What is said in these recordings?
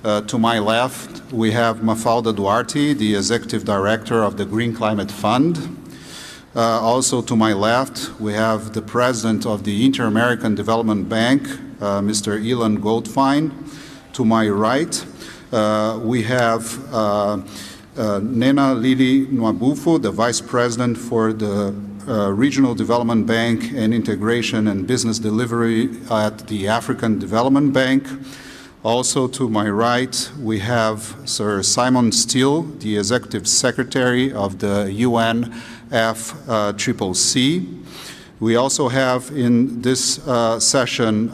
To my left, we have Mafalda Duarte, the Executive Director of the Green Climate Fund. Also to my left, we have the President of the Inter-American Development Bank, Mr. Ilan Goldfein. To my right, we have Nena Lili Nwabufo, the Vice President for the Regional Development Bank and Integration and Business Delivery at the African Development Bank. Also to my right, we have Sir Simon Steele, the Executive Secretary of the UNFCCC. We also have in this session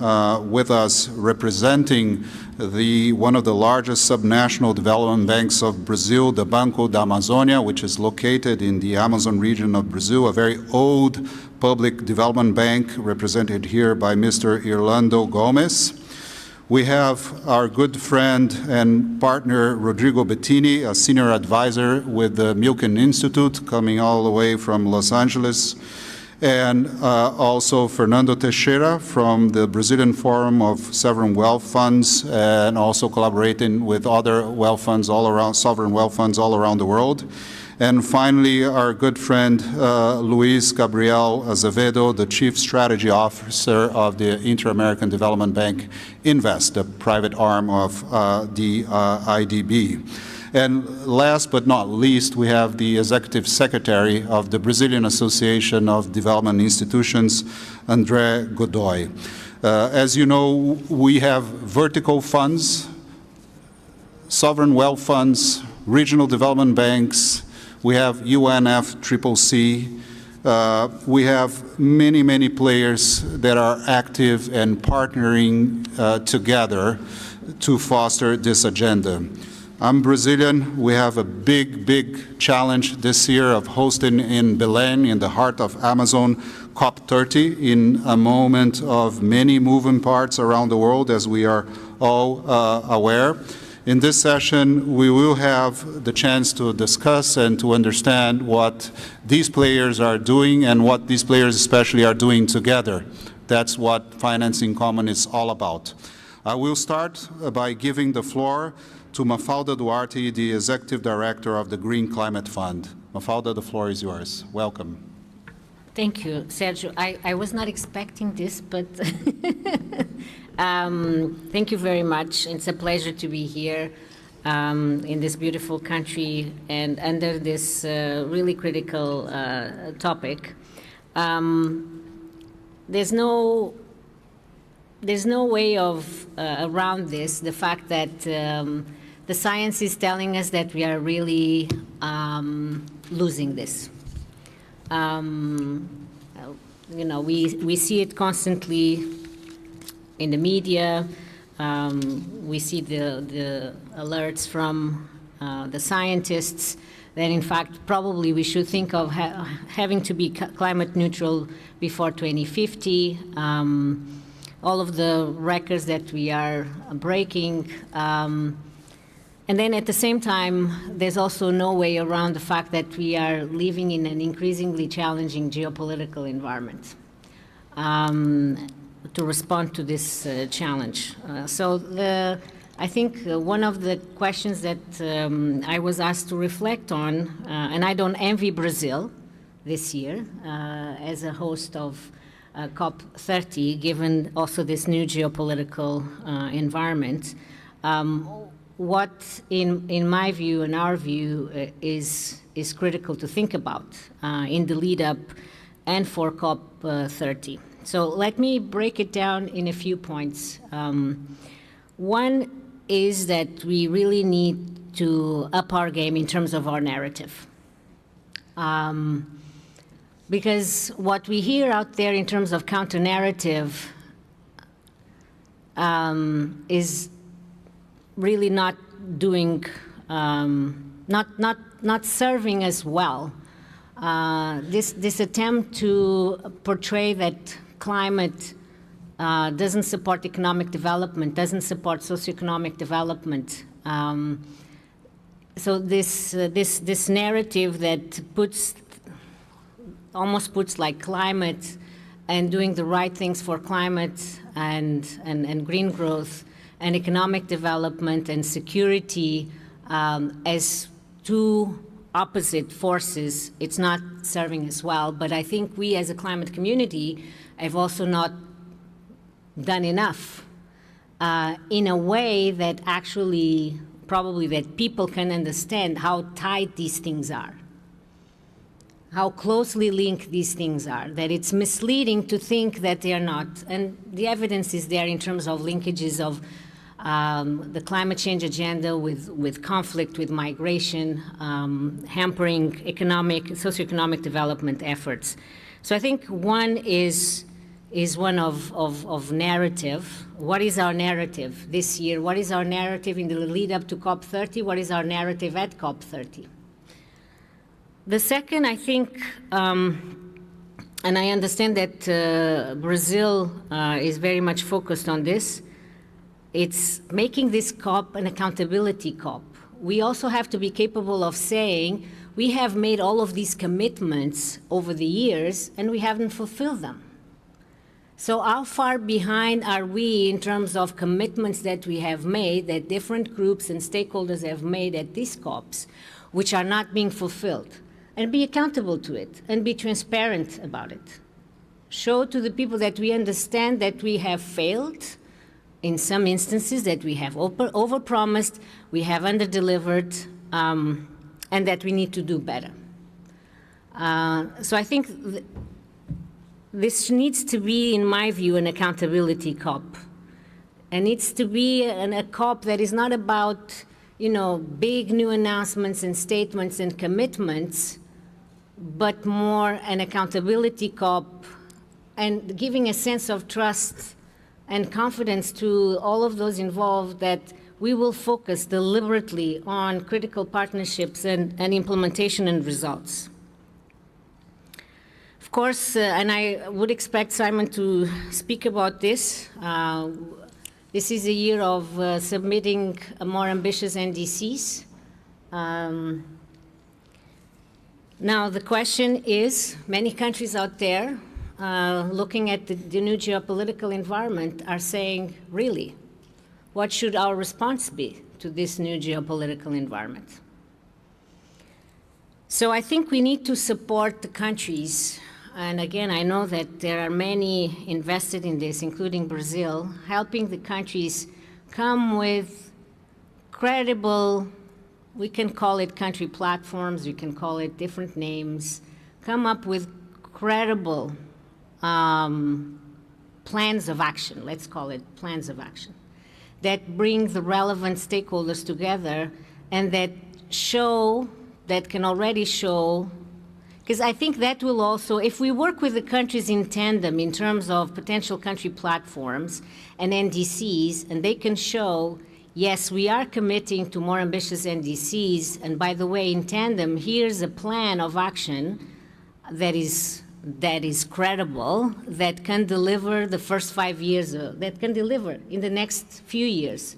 with us representing one of the largest subnational development banks of Brazil, the Banco da Amazônia, which is located in the Amazon region of Brazil, a very old public development bank represented here by Mr. Irlando Gomes. We have our good friend and partner, Rodrigo Bettini, a senior advisor with the Milken Institute, coming all the way from Los Angeles, and also Fernando Teixeira from the Brazilian Forum of Sovereign Wealth Funds, and also collaborating with other wealth funds all around, sovereign wealth funds all around the world. And finally, our good friend, Luis Gabriel Azevedo, the Chief Strategy Officer of the Inter-American Development Bank Invest, the private arm of the IDB. And last but not least, we have the Executive Secretary of the Brazilian Association of Development Institutions, André Godoy. As you know, we have vertical funds, sovereign wealth funds, regional development banks, we have UNFCCC, we have many, many players that are active and partnering together to foster this agenda. I'm Brazilian. We have a big, big challenge this year of hosting in Belém, in the heart of Amazon, COP30, in a moment of many moving parts around the world, as we are all aware. In this session, we will have the chance to discuss and to understand what these players are doing and what these players especially are doing together. That's what Finance in Common is all about. I will start by giving the floor to Mafalda Duarte, the Executive Director of the Green Climate Fund. Mafalda, the floor is yours. Welcome. Thank you, Sergio. I was not expecting this, but thank you very much. It's a pleasure to be here in this beautiful country and under this really critical topic. There's no way of around this, the fact that the science is telling us that we are really losing this. You know, we see it constantly in the media. We see the alerts from the scientists that, in fact, probably we should think of having to be climate neutral before 2050. All of the records that we are breaking. And then at the same time, there's also no way around the fact that we are living in an increasingly challenging geopolitical environment to respond to this challenge. I think one of the questions that I was asked to reflect on, and I don't envy Brazil this year as a host of COP30, given also this new geopolitical environment. What, in my view, in our view, is critical to think about in the lead up and for COP30. So let me break it down in a few points. One is that we really need to up our game in terms of our narrative. Because what we hear out there in terms of counter-narrative is really not doing, not serving us well. This attempt to portray that climate doesn't support economic development, doesn't support socioeconomic development. So this narrative that almost puts like climate and doing the right things for climate and green growth and economic development and security as two opposite forces, it's not serving us well. But I think we as a climate community have also not done enough in a way that actually probably that people can understand how tight these things are, how closely linked these things are, that it's misleading to think that they are not. And the evidence is there in terms of linkages of the climate change agenda with conflict, with migration, hampering socioeconomic development efforts. So I think one is one of narrative. What is our narrative this year? What is our narrative in the lead up to COP30? What is our narrative at COP30? The second, I think, and I understand that Brazil is very much focused on this, it's making this COP an accountability COP. We also have to be capable of saying, we have made all of these commitments over the years and we haven't fulfilled them. So how far behind are we in terms of commitments that we have made, that different groups and stakeholders have made at these COPs, which are not being fulfilled? And be accountable to it and be transparent about it. Show to the people that we understand that we have failed in some instances, that we have overpromised, we have underdelivered, and that we need to do better. So I think this needs to be, in my view, an accountability COP. It needs to be a COP that is not about, big new announcements and statements and commitments, but more an accountability COP and giving a sense of trust and confidence to all of those involved that we will focus deliberately on critical partnerships and implementation and results. Of course, and I would expect Simon to speak about this. This is a year of submitting more ambitious NDCs. Now, the question is, many countries out there looking at the new geopolitical environment are saying, really, what should our response be to this new geopolitical environment? So I think we need to support the countries. And again, I know that there are many invested in this, including Brazil, helping the countries come with credible, we can call it country platforms, we can call it different names, come up with credible plans of action, let's call it plans of action, that bring the relevant stakeholders together and that can already show, because I think that will also, if we work with the countries in tandem in terms of potential country platforms and NDCs, and they can show, yes, we are committing to more ambitious NDCs, and by the way, in tandem, here's a plan of action that is credible, that can deliver the first 5 years, that can deliver in the next few years,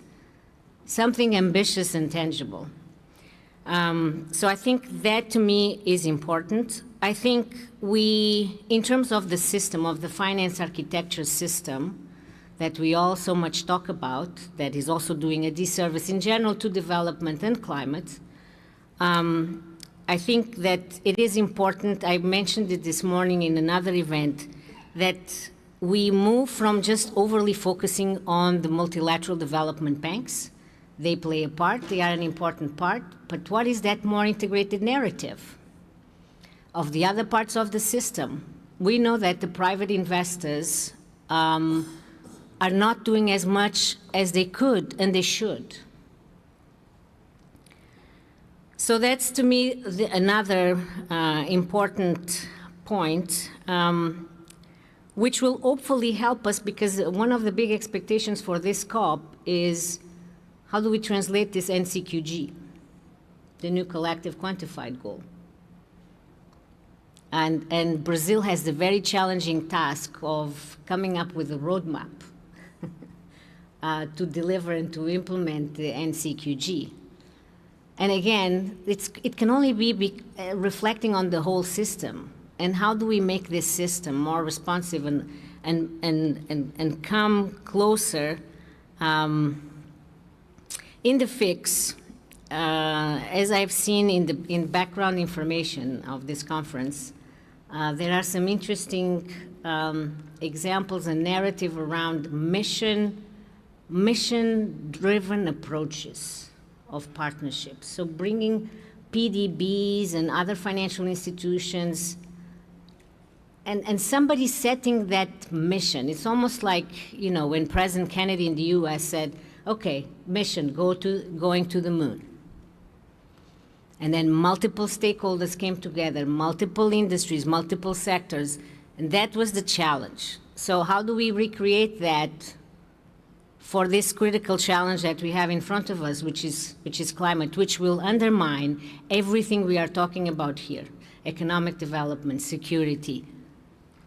something ambitious and tangible. So I think that to me is important. I think in terms of the system, of the finance architecture system, that we all so much talk about, that is also doing a disservice in general to development and climate, I think that it is important, I mentioned it this morning in another event, that we move from just overly focusing on the multilateral development banks. They play a part, they are an important part, but what is that more integrated narrative of the other parts of the system? We know that the private investors are not doing as much as they could and they should. So that's, to me, another important point, which will hopefully help us, because one of the big expectations for this COP is, how do we translate this NCQG, the new collective quantified goal? And Brazil has the very challenging task of coming up with a roadmap to deliver and to implement the NCQG. And again, it can only be reflecting on the whole system. And how do we make this system more responsive and come closer In the fix, as I've seen in background information of this conference, there are some interesting examples and narrative around mission-driven approaches of partnerships. So bringing PDBs and other financial institutions and somebody setting that mission. It's almost like, you know, when President Kennedy in the U.S. said, okay, mission, going to the moon. And then multiple stakeholders came together, multiple industries, multiple sectors, and that was the challenge. So how do we recreate that for this critical challenge that we have in front of us, which is climate, which will undermine everything we are talking about here, economic development, security.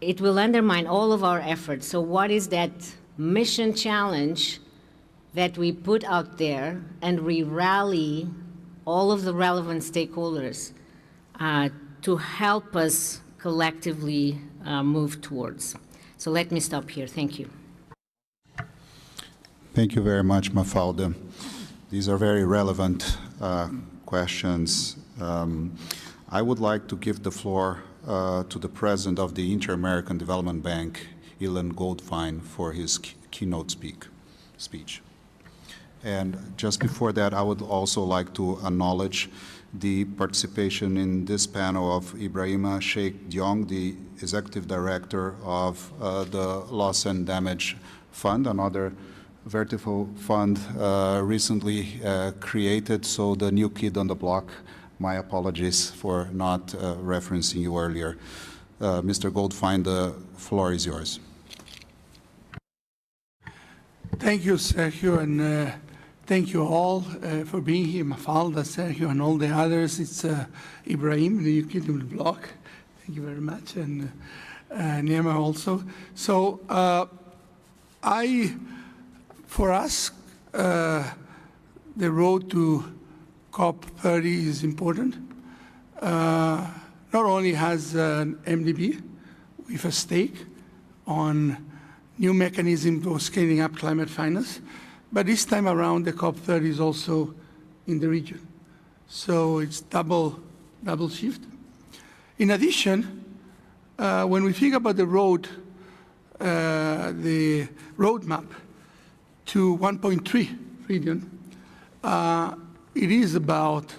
It will undermine all of our efforts. So what is that mission challenge that we put out there and we rally all of the relevant stakeholders to help us collectively move towards? So let me stop here. Thank you. Thank you very much, Mafalda. These are very relevant questions. I would like to give the floor to the President of the Inter-American Development Bank, Ilan Goldfein, for his keynote speech. And just before that, I would also like to acknowledge the participation in this panel of Ibrahima Sheikh Diong, the Executive Director of the Loss and Damage Fund, another vertical fund recently created, so the new kid on the block. My apologies for not referencing you earlier. Mr. Goldfein, the floor is yours. Thank you, Sergio, and thank you all for being here. Mafalda, Sergio, and all the others. It's Ibrahim, the new kid on the block. Thank you very much, and Nema also. So for us, the road to COP30 is important. Not only has an MDB with a stake on new mechanism for scaling up climate finance, but this time around the COP30 is also in the region. So it's double shift. In addition, when we think about the roadmap to 1.3 trillion, it is about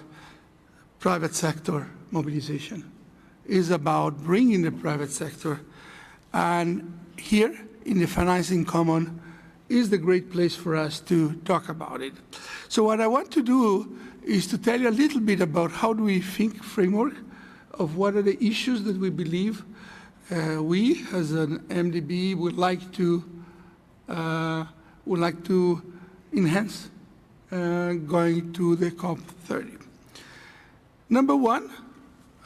private sector mobilization. It is about bringing the private sector. And here in the Financing Common is the great place for us to talk about it. So what I want to do is to tell you a little bit about how do we think framework of what are the issues that we believe we as an MDB would like to enhance going to the COP30. Number one,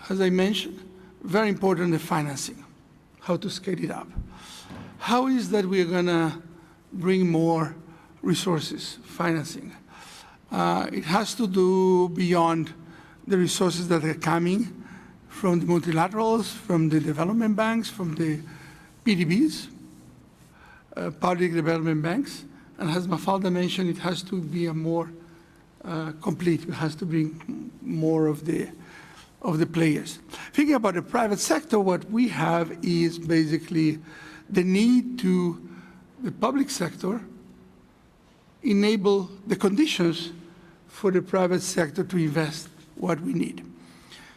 as I mentioned, very important, the financing, how to scale it up. How is that we're going to bring more resources, financing? It has to do beyond the resources that are coming from the multilaterals, from the development banks, from the PDBs, public development banks. And as Mafalda mentioned, it has to be a more complete. It has to bring more of the players. Thinking about the private sector, what we have is basically the need to the public sector enable the conditions for the private sector to invest what we need.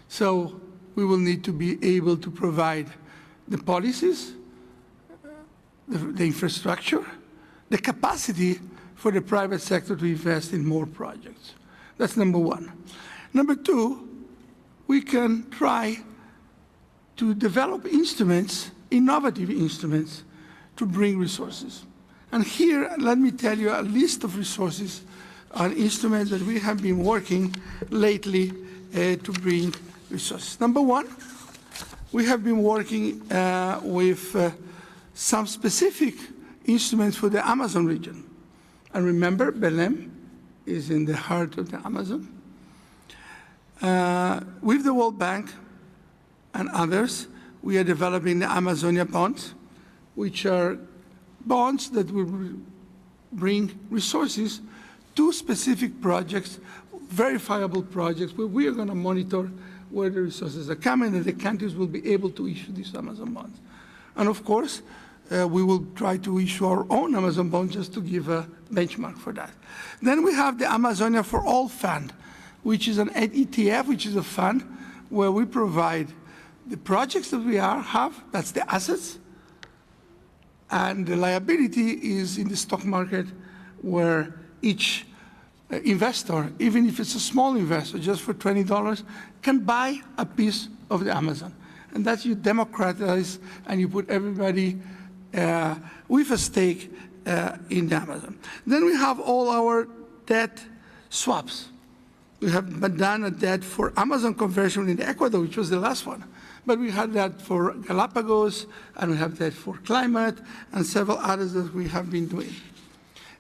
So we will need to be able to provide the policies, the infrastructure, the capacity for the private sector to invest in more projects. That's number one. Number two, we can try to develop instruments, innovative instruments, to bring resources. And here, let me tell you a list of resources and instruments that we have been working lately to bring resources. Number one, we have been working with some specific instruments for the Amazon region. And remember, Belém is in the heart of the Amazon. With the World Bank and others, we are developing the Amazonia bonds, which are bonds that will bring resources to specific projects, verifiable projects, where we are going to monitor where the resources are coming, and the countries will be able to issue these Amazon bonds. And of course, we will try to issue our own Amazon bond just to give a benchmark for that. Then we have the Amazonia for All Fund, which is an ETF, which is a fund where we provide the projects that we have, that's the assets, and the liability is in the stock market, where each investor, even if it's a small investor, just for $20, can buy a piece of the Amazon. And that's you democratize and you put everybody with a stake in the Amazon. Then we have all our debt swaps. We have done a debt for Amazon conversion in Ecuador, which was the last one. But we had that for Galapagos, and we have that for climate, and several others that we have been doing.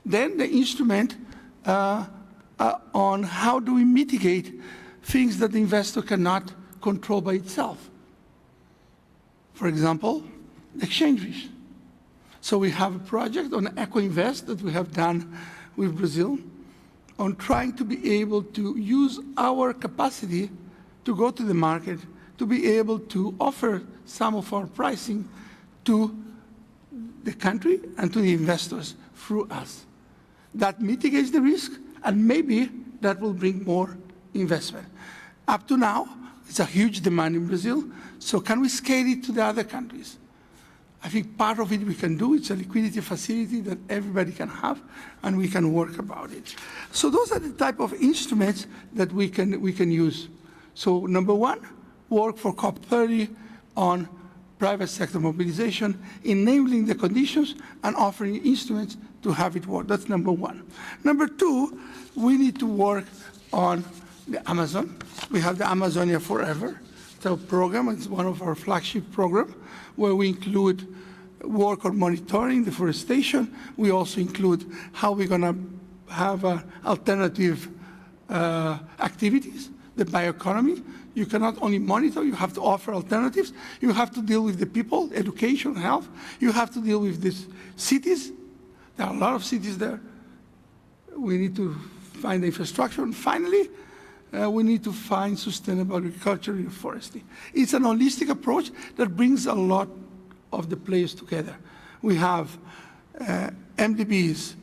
Then the instrument on how do we mitigate things that the investor cannot control by itself. For example, exchange risk. So we have a project on Eco-Invest that we have done with Brazil on trying to be able to use our capacity to go to the market, to be able to offer some of our pricing to the country and to the investors through us. That mitigates the risk, and maybe that will bring more investment. Up to now, it's a huge demand in Brazil, so can we scale it to the other countries? I think part of it we can do. It's a liquidity facility that everybody can have, and we can work about it. So those are the type of instruments that we can use. So number one, work for COP30 on private sector mobilization, enabling the conditions and offering instruments to have it work. That's number one. Number two, we need to work on the Amazon. We have the Amazonia Forever. It's a program. It's one of our flagship programs where we include work on monitoring deforestation. We also include how we're going to have alternative activities, the bioeconomy. You cannot only monitor, you have to offer alternatives. You have to deal with the people, education, health. You have to deal with these cities. There are a lot of cities there. We need to find the infrastructure. And finally, we need to find sustainable agriculture and forestry. It's an holistic approach that brings a lot of the players together. We have MDBs,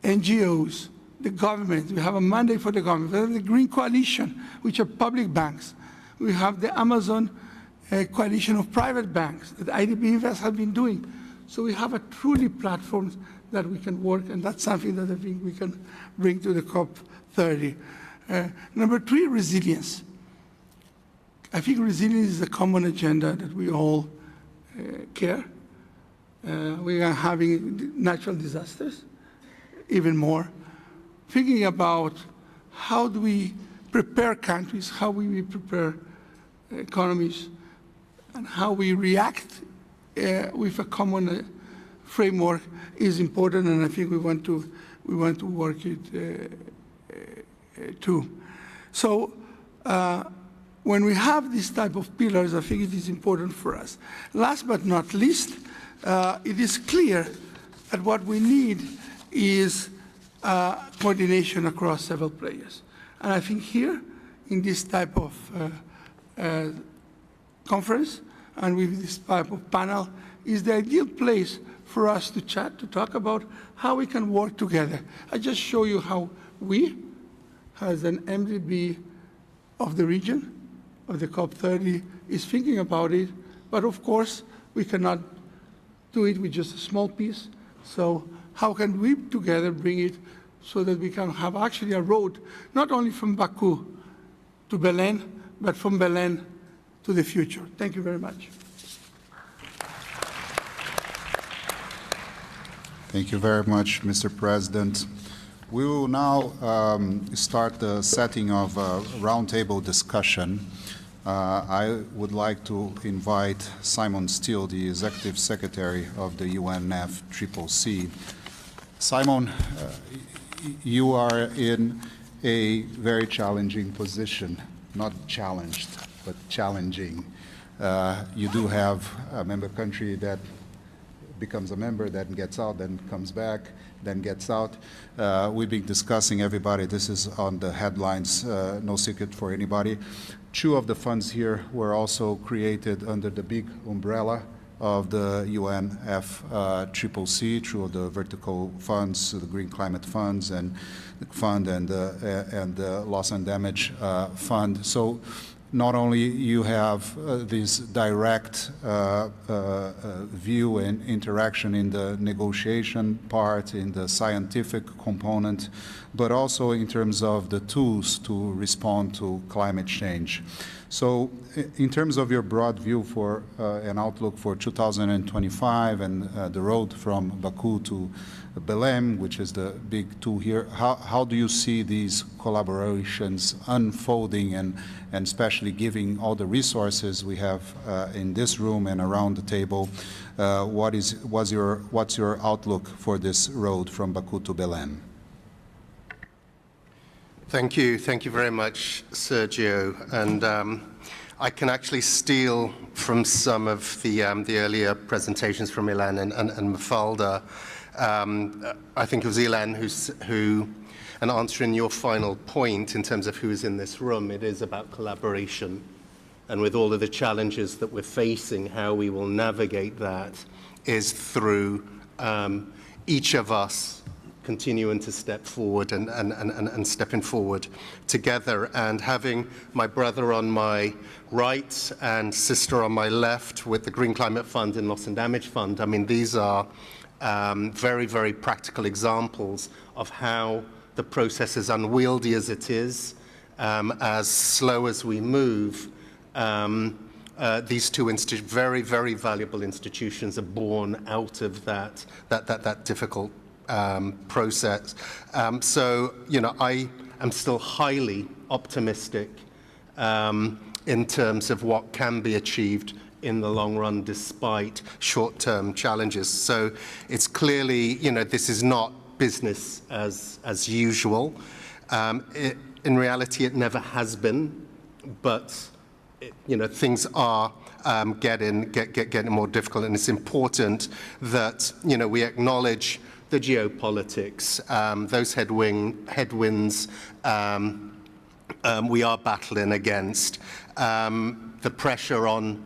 NGOs, the government. We have a mandate for the government. We have the Green Coalition, which are public banks. We have the Amazon coalition of private banks that IDB Invest have been doing. So we have a truly platform that we can work, and that's something that I think we can bring to the COP30. Number three, resilience. I think resilience is a common agenda that we all care. We are having natural disasters, even more. Thinking about how do we prepare countries, how we prepare economies, and how we react with a common framework is important, and I think we want to work it too. So when we have this type of pillars, I think it is important for us. Last but not least, it is clear that what we need is coordination across several players. And I think here, in this type of conference, and with this type of panel, is the ideal place for us to chat, to talk about how we can work together. I just show you how we, as an MDB of the region, of the COP30, is thinking about it. But of course, we cannot do it with just a small piece. So how can we together bring it so that we can have actually a road, not only from Baku to Belém, but from Belém to the future. Thank you very much. Thank you very much, Mr. President. We will now start the setting of a roundtable discussion. I would like to invite Simon Steele, the Executive Secretary of the UNFCCC. Simon, you are in a very challenging position, not challenged, but challenging. You do have a member country that becomes a member, then gets out, then comes back, then gets out. We've been discussing everybody. This is on the headlines, no secret for anybody. 2 of the funds here were also created under the big umbrella of the UNFCCC through the vertical funds, the Green Climate Funds and the fund and the Loss and Damage Fund. So not only you have this direct view and interaction in the negotiation part, in the scientific component, but also in terms of the tools to respond to climate change. So in terms of your broad view for an outlook for 2025 and the road from Baku to Belém, which is the big 2 here, how do you see these collaborations unfolding and especially giving all the resources we have in this room and around the table? What's your outlook for this road from Baku to Belém? Thank you very much, Sergio. And I can actually steal from some of the earlier presentations from Ilan and Mafalda. I think it was Ilan who, and answering your final point in terms of who's in this room, it is about collaboration. And with all of the challenges that we're facing, how we will navigate that is through each of us continuing to step forward and stepping forward together, and having my brother on my right and sister on my left with the Green Climate Fund and Loss and Damage Fund. I mean, these are very, very practical examples of how the process, as unwieldy as it is, as slow as we move, these 2 very, very valuable institutions are born out of that difficult process. So, you know, I am still highly optimistic in terms of what can be achieved in the long run despite short-term challenges. So it's clearly, you know, this is not business as usual. In reality, it never has been, but you know, things are getting more difficult, and it's important that, you know, we acknowledge the geopolitics, those headwinds we are battling against, the pressure on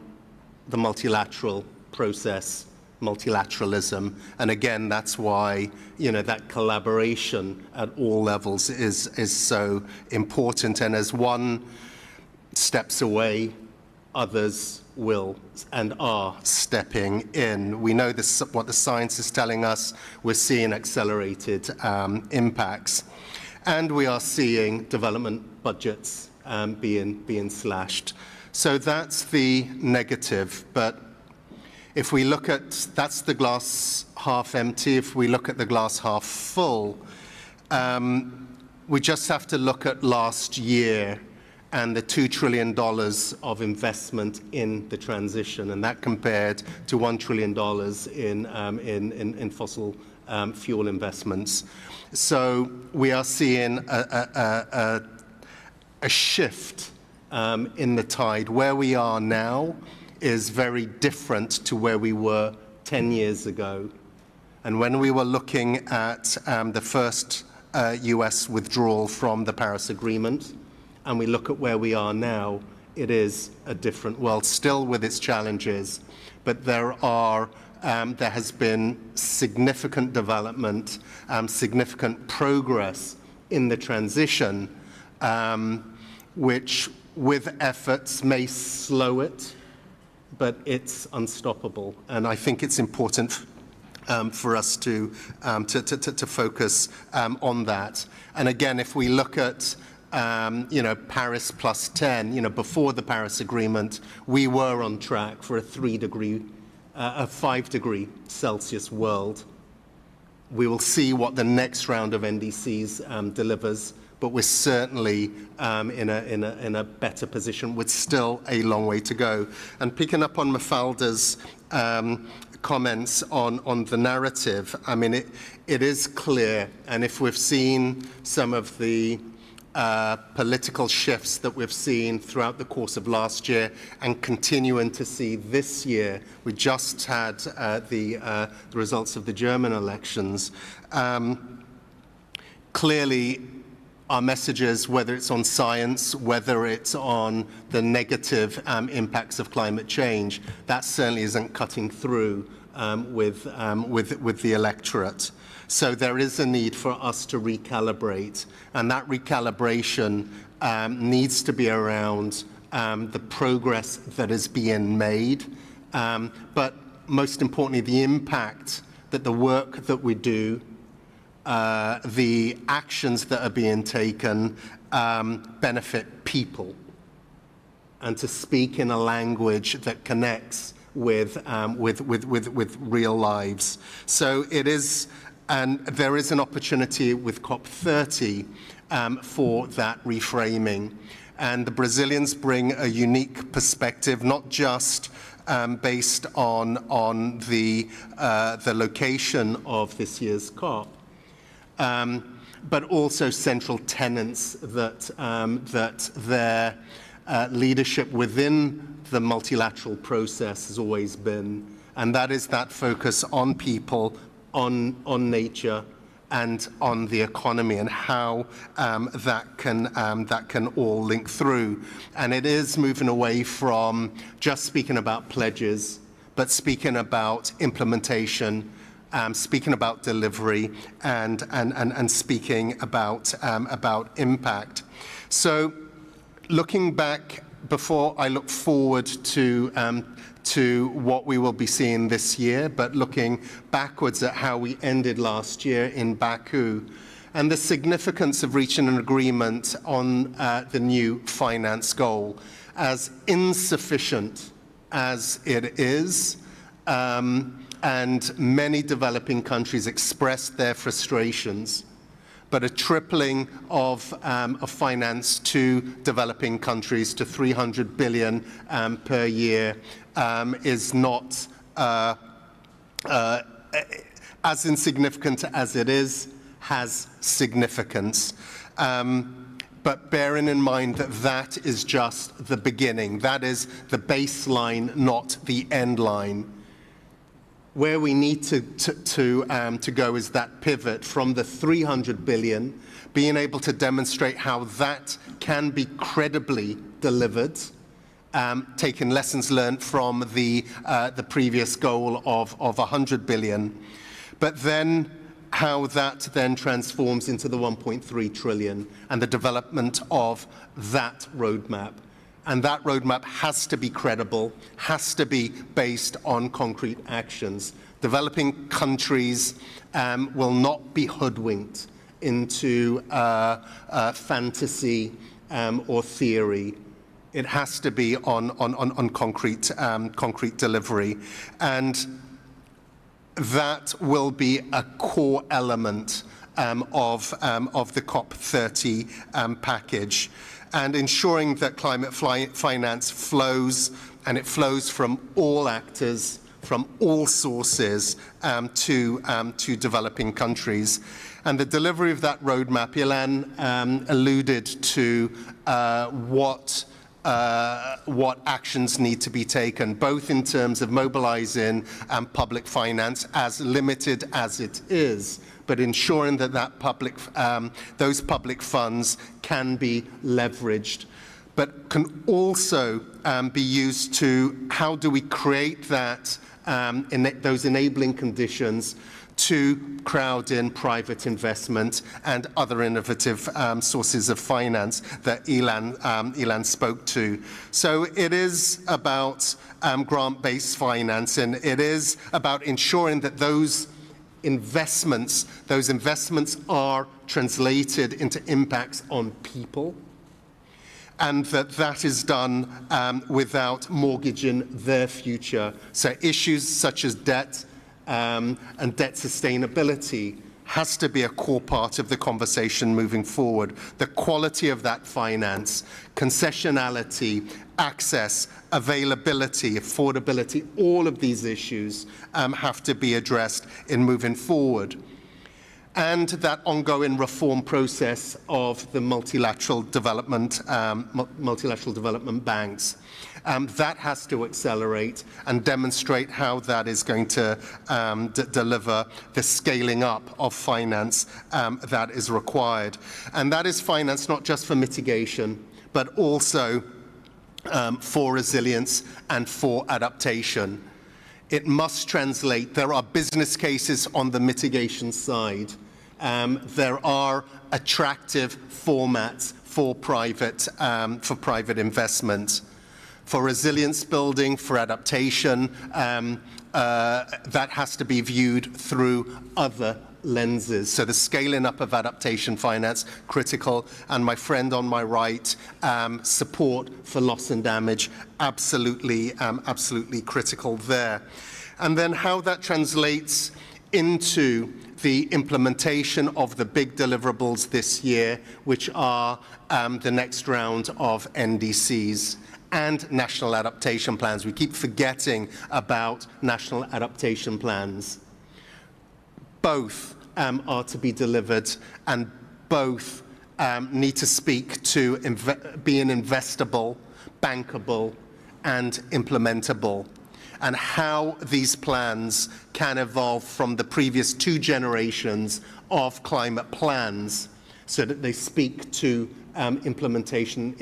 the multilateral process, multilateralism, and again, that's why, you know, that collaboration at all levels is so important. And as one steps away, others will and are stepping in. We know this, what the science is telling us. We're seeing accelerated impacts, and we are seeing development budgets being slashed. So that's the negative. But if we look at, that's the glass half empty. If we look at the glass half full, we just have to look at last year and the $2 trillion of investment in the transition, and that compared to $1 trillion in fossil fuel investments. So we are seeing a shift in the tide. Where we are now is very different to where we were 10 years ago. And when we were looking at the first US withdrawal from the Paris Agreement, and we look at where we are now, it is a different world, still with its challenges, but there has been significant development, significant progress in the transition, which with efforts may slow it, but it's unstoppable. And I think it's important for us to focus on that. And again, if we look at you know, Paris plus 10, you know, before the Paris Agreement, we were on track for a 5 degree Celsius world. We will see what the next round of NDCs delivers, but we're certainly in a better position with still a long way to go. And picking up on Mafalda's comments on the narrative, I mean, it is clear, and if we've seen some of the political shifts that we've seen throughout the course of last year and continuing to see this year. We just had the results of the German elections. Clearly, our messages, whether it's on science, whether it's on the negative impacts of climate change, that certainly isn't cutting through with the electorate. So there is a need for us to recalibrate, and that recalibration needs to be around the progress that is being made, but most importantly, the impact that the work that we do, the actions that are being taken benefit people, and to speak in a language that connects with real lives. So it is, and there is an opportunity with COP30 for that reframing. And the Brazilians bring a unique perspective, not just based on the location of this year's COP, but also central tenets that their leadership within the multilateral process has always been, and that is that focus on people, on nature, and on the economy, and how that can all link through. And it is moving away from just speaking about pledges, but speaking about implementation, speaking about delivery, and speaking about impact. So, looking back, before I look forward to what we will be seeing this year, but looking backwards at how we ended last year in Baku, and the significance of reaching an agreement on the new finance goal, as insufficient as it is, and many developing countries expressed their frustrations, but a tripling of finance to developing countries to 300 billion per year is not as insignificant as it is, has significance. But bearing in mind that that is just the beginning, that is the baseline, not the end line. Where we need to go is that pivot from the 300 billion, being able to demonstrate how that can be credibly delivered, taking lessons learned from the previous goal of 100 billion, but then how that then transforms into the 1.3 trillion and the development of that roadmap. And that roadmap has to be credible, has to be based on concrete actions. Developing countries will not be hoodwinked into fantasy or theory. It has to be on concrete delivery. And that will be a core element of the COP30 package. And ensuring that climate finance flows, and it flows from all actors, from all sources to developing countries. And the delivery of that roadmap, Ilan alluded to what actions need to be taken, both in terms of mobilizing public finance, as limited as it is, but ensuring that those public funds can be leveraged, but can also be used to how do we create that those enabling conditions to crowd in private investment and other innovative sources of finance that Ilan spoke to. So it is about grant-based finance, and it is about ensuring that those investments are translated into impacts on people, and that is done without mortgaging their future. So issues such as debt and debt sustainability has to be a core part of the conversation moving forward. The quality of that finance, concessionality, access, availability, affordability, all of these issues have to be addressed in moving forward. and that ongoing reform process of the multilateral development banks. That has to accelerate and demonstrate how that is going to deliver the scaling up of finance that is required. And that is finance not just for mitigation, but also for resilience and for adaptation. It must translate. There are business cases on the mitigation side. There are attractive formats for private investment. For resilience building, for adaptation, that has to be viewed through other lenses. So the scaling up of adaptation finance, critical, and my friend on my right, support for loss and damage, absolutely critical there. And then how that translates into the implementation of the big deliverables this year, which are the next round of NDCs and national adaptation plans. We keep forgetting about national adaptation plans. Both are to be delivered, and both need to speak to being investable, bankable, and implementable, and how these plans can evolve from the previous 2 generations of climate plans so that they speak to implementation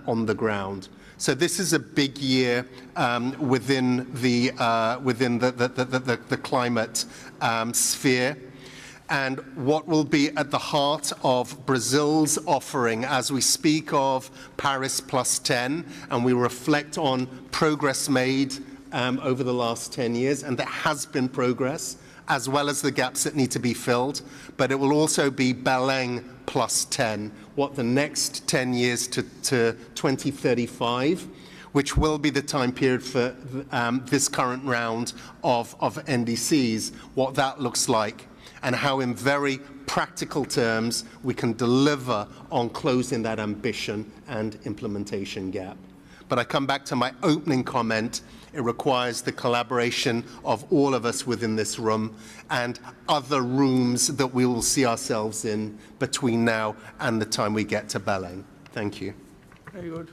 on the ground. So this is a big year within the climate sphere. And what will be at the heart of Brazil's offering as we speak of Paris +10, and we reflect on progress made over the last 10 years, and there has been progress, as well as the gaps that need to be filled, but it will also be Belém +10, what the next 10 years to 2035, which will be the time period for this current round of NDCs, what that looks like, and how in very practical terms we can deliver on closing that ambition and implementation gap. But I come back to my opening comment. It requires the collaboration of all of us within this room and other rooms that we will see ourselves in between now and the time we get to Belém. Thank you. Very good.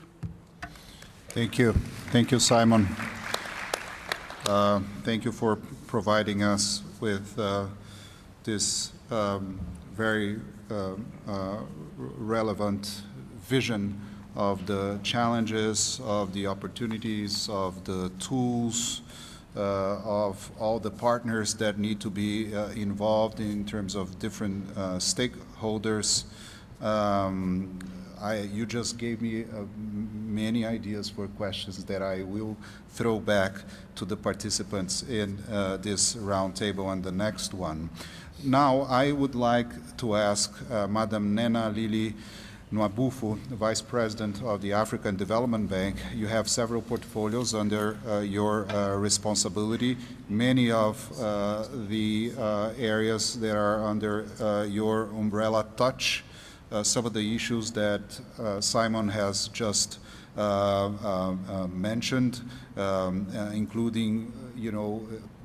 Thank you. Thank you, Simon. Thank you for providing us with this very relevant vision of the challenges, of the opportunities, of the tools, of all the partners that need to be involved in terms of different stakeholders. You just gave me many ideas for questions that I will throw back to the participants in this roundtable and the next one. Now, I would like to ask Madam Nena Lili Nwabufo, Vice President of the African Development Bank. You have several portfolios under your responsibility. Many of the areas that are under your umbrella touch some of the issues that Simon has just mentioned, including,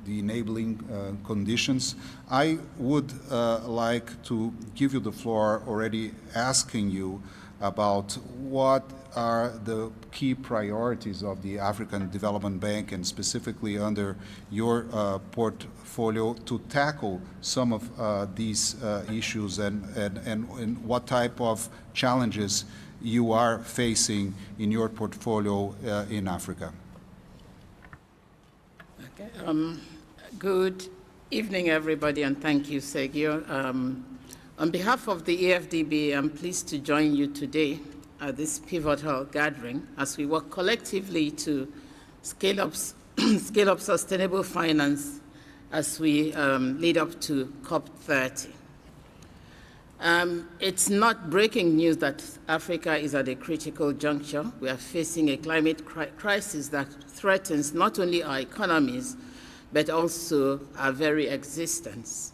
the enabling conditions. I would like to give you the floor already asking you about what are the key priorities of the African Development Bank and specifically under your portfolio to tackle some of these issues and what type of challenges you are facing in your portfolio in Africa. Okay. Good evening, everybody, and thank you, Sergio. On behalf of the AFDB, I'm pleased to join you today at this pivotal gathering as we work collectively to scale up sustainable finance as we lead up to COP30. It's not breaking news that Africa is at a critical juncture. We are facing a climate crisis that threatens not only our economies, but also our very existence.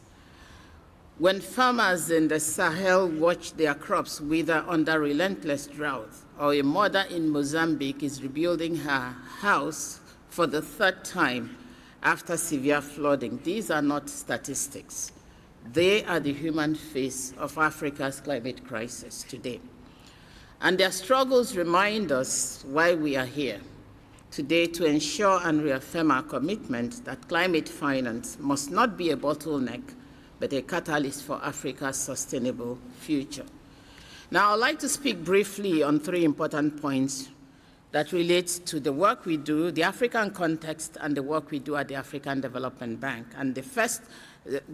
When farmers in the Sahel watch their crops wither under relentless drought, or a mother in Mozambique is rebuilding her house for the third time after severe flooding, these are not statistics. They are the human face of Africa's climate crisis today. And their struggles remind us why we are here today, to ensure and reaffirm our commitment that climate finance must not be a bottleneck, but a catalyst for Africa's sustainable future. Now, I'd like to speak briefly on 3 important points that relate to the work we do, the African context, and the work we do at the African Development Bank. And the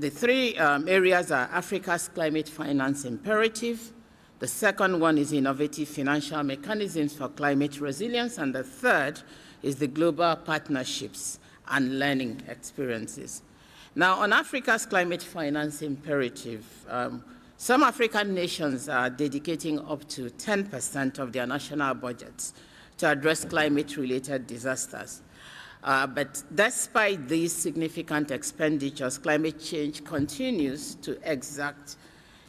3 areas are Africa's climate finance imperative. The second one is innovative financial mechanisms for climate resilience. And the third is the global partnerships and learning experiences. Now, on Africa's climate finance imperative, some African nations are dedicating up to 10% of their national budgets to address climate-related disasters. But despite these significant expenditures, climate change continues to exact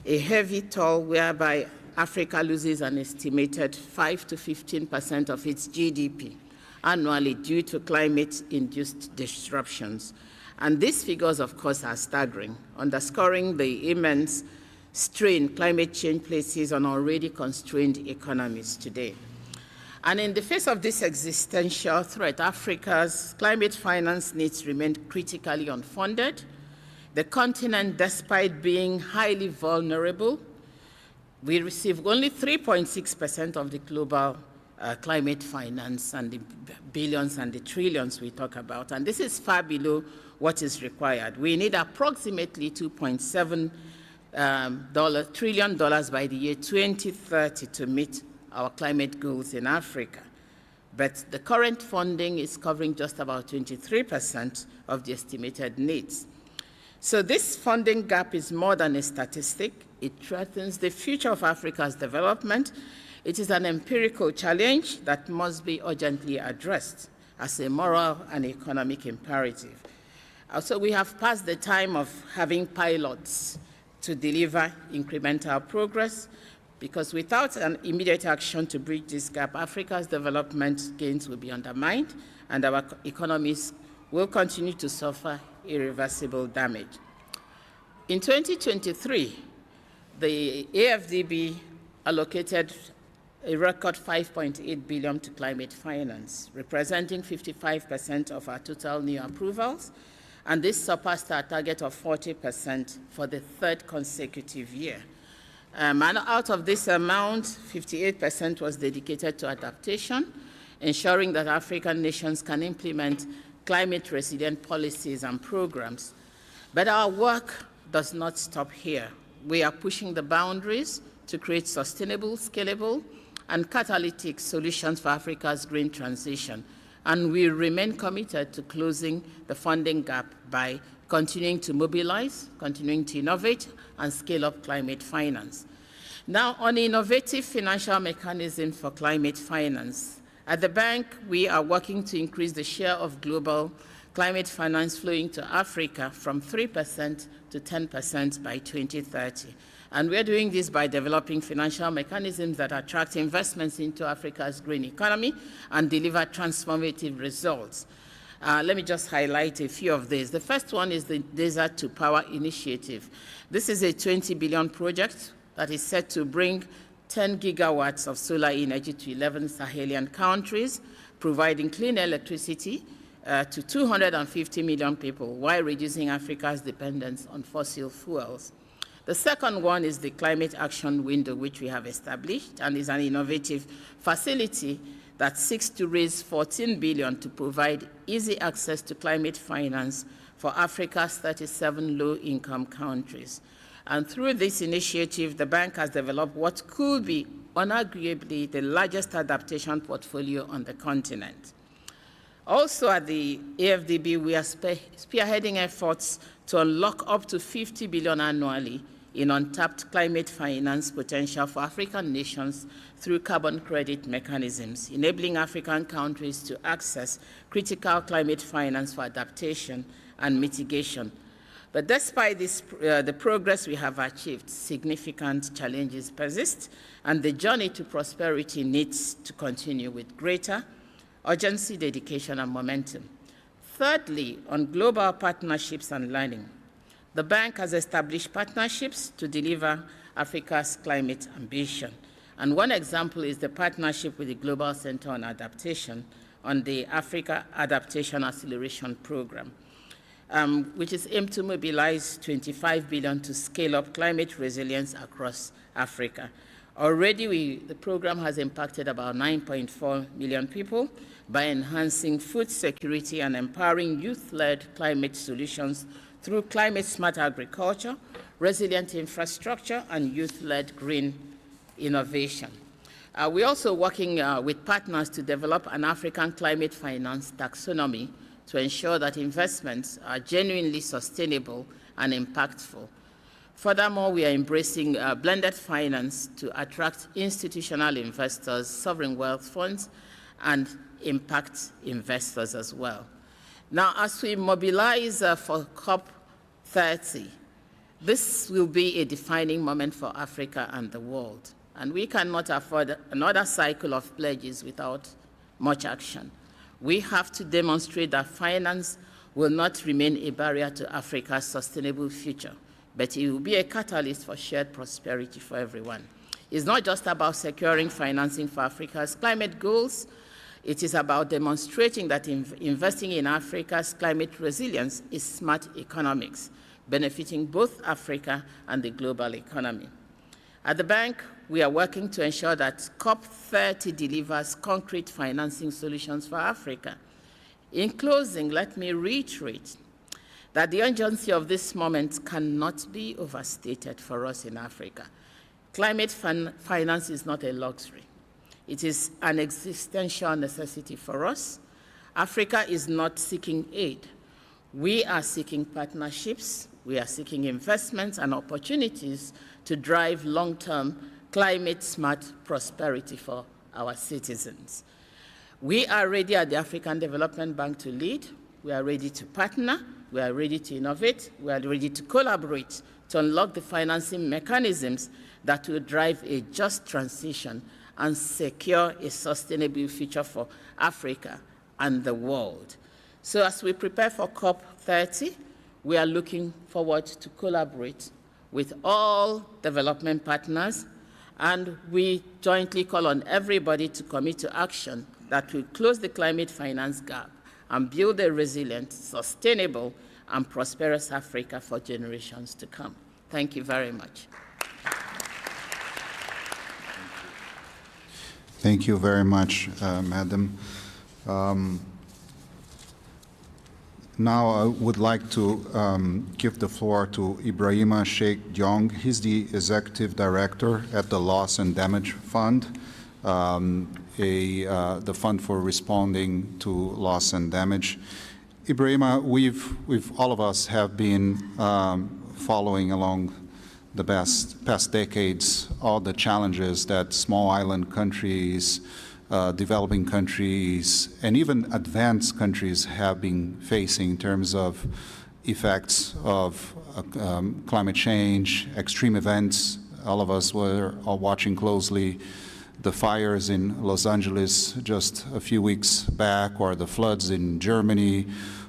a heavy toll whereby Africa loses an estimated 5 to 15% of its GDP annually due to climate-induced disruptions. And these figures, of course, are staggering, underscoring the immense strain climate change places on already constrained economies today. And in the face of this existential threat, Africa's climate finance needs remain critically unfunded. The continent, despite being highly vulnerable, we receive only 3.6% of the global climate finance and the billions and the trillions we talk about. And this is far below what is required. We need approximately $2.7 trillion by the year 2030 to meet our climate goals in Africa. But the current funding is covering just about 23% of the estimated needs. So this funding gap is more than a statistic. It threatens the future of Africa's development. It is an empirical challenge that must be urgently addressed as a moral and economic imperative. Also, we have passed the time of having pilots to deliver incremental progress, because without an immediate action to bridge this gap, Africa's development gains will be undermined, and our economies will continue to suffer irreversible damage. In 2023, the AFDB allocated a record $5.8 billion to climate finance, representing 55% of our total new approvals, and this surpassed our target of 40% for the 3rd consecutive year. And out of this amount, 58% was dedicated to adaptation, ensuring that African nations can implement climate-resilient policies and programs. But our work does not stop here. We are pushing the boundaries to create sustainable, scalable, and catalytic solutions for Africa's green transition. And we remain committed to closing the funding gap by continuing to mobilize, continuing to innovate, and scale up climate finance. Now, on innovative financial mechanisms for climate finance, at the bank, we are working to increase the share of global climate finance flowing to Africa from 3% to 10% by 2030. And we're doing this by developing financial mechanisms that attract investments into Africa's green economy and deliver transformative results. Let me just highlight a few of these. The first one is the Desert to Power initiative. This is a $20 billion project that is set to bring 10 gigawatts of solar energy to 11 Sahelian countries, providing clean electricity to 250 million people while reducing Africa's dependence on fossil fuels. The second one is the Climate Action Window, which we have established, and is an innovative facility that seeks to raise $14 billion to provide easy access to climate finance for Africa's 37 low-income countries. And through this initiative, the bank has developed what could be unarguably the largest adaptation portfolio on the continent. Also at the AFDB, we are spearheading efforts to unlock up to $50 billion annually in untapped climate finance potential for African nations through carbon credit mechanisms, enabling African countries to access critical climate finance for adaptation and mitigation. But despite this, the progress we have achieved, significant challenges persist, and the journey to prosperity needs to continue with greater urgency, dedication, and momentum. Thirdly, on global partnerships and learning, The bank has established partnerships to deliver Africa's climate ambition. And one example is the partnership with the Global Center on Adaptation on the Africa Adaptation Acceleration Program, which is aimed to mobilize $25 billion to scale up climate resilience across Africa. Already, the program has impacted about 9.4 million people by enhancing food security and empowering youth-led climate solutions through climate-smart agriculture, resilient infrastructure, and youth-led green innovation. We're also working with partners to develop an African climate finance taxonomy to ensure that investments are genuinely sustainable and impactful. Furthermore, we are embracing blended finance to attract institutional investors, sovereign wealth funds, and impact investors as well. Now, as we mobilize for COP30, this will be a defining moment for Africa and the world. And we cannot afford another cycle of pledges without much action. We have to demonstrate that finance will not remain a barrier to Africa's sustainable future, but it will be a catalyst for shared prosperity for everyone. It's not just about securing financing for Africa's climate goals. It is about demonstrating that investing in Africa's climate resilience is smart economics, benefiting both Africa and the global economy. At the bank, we are working to ensure that COP30 delivers concrete financing solutions for Africa. In closing, let me reiterate that the urgency of this moment cannot be overstated for us in Africa. Climate finance is not a luxury. It is an existential necessity for us. Africa is not seeking aid. We are seeking partnerships. We are seeking investments and opportunities to drive long-term climate-smart prosperity for our citizens. We are ready at the African Development Bank to lead. We are ready to partner. We are ready to innovate. We are ready to collaborate to unlock the financing mechanisms that will drive a just transition and secure a sustainable future for Africa and the world. So as we prepare for COP30, we are looking forward to collaborate with all development partners, and we jointly call on everybody to commit to action that will close the climate finance gap and build a resilient, sustainable, and prosperous Africa for generations to come. Thank you very much. Thank you very much, Madam. Now I would like to give the floor to Ibrahima Sheikh Diong. He's the Executive Director at the Loss and Damage Fund, the fund for responding to loss and damage. Ibrahima, all of us have been following along the past decades all the challenges that small island countries, developing countries, and even advanced countries have been facing in terms of effects of climate change, extreme events. All of us were watching closely the fires in Los Angeles just a few weeks back, or the floods in Germany,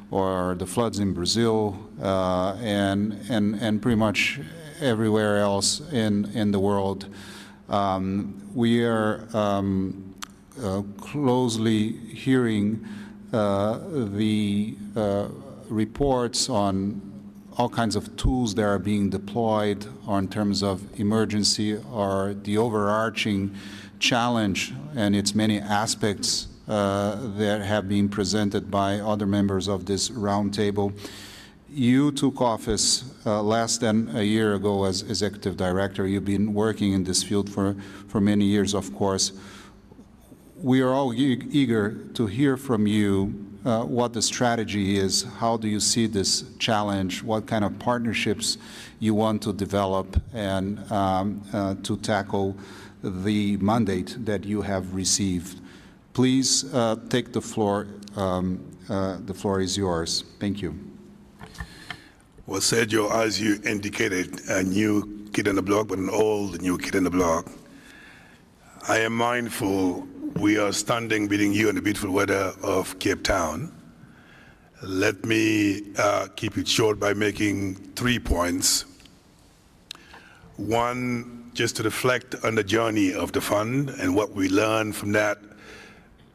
or the floods in Brazil, and pretty much everywhere else in the world. We are closely hearing the reports on all kinds of tools that are being deployed in terms of emergency or the overarching challenge and its many aspects that have been presented by other members of this roundtable. You took office less than a year ago as Executive Director. You've been working in this field for many years, of course. We are all eager to hear from you what the strategy is. How do you see this challenge? What kind of partnerships you want to develop and to tackle the mandate that you have received? Please take the floor. The floor is yours. Thank you. Well, Sergio, as you indicated, a new kid on the block, but an old new kid on the block. I am mindful we are standing between you and the beautiful weather of Cape Town. Let me keep it short by making 3 points. One, just to reflect on the journey of the fund and what we learned from that,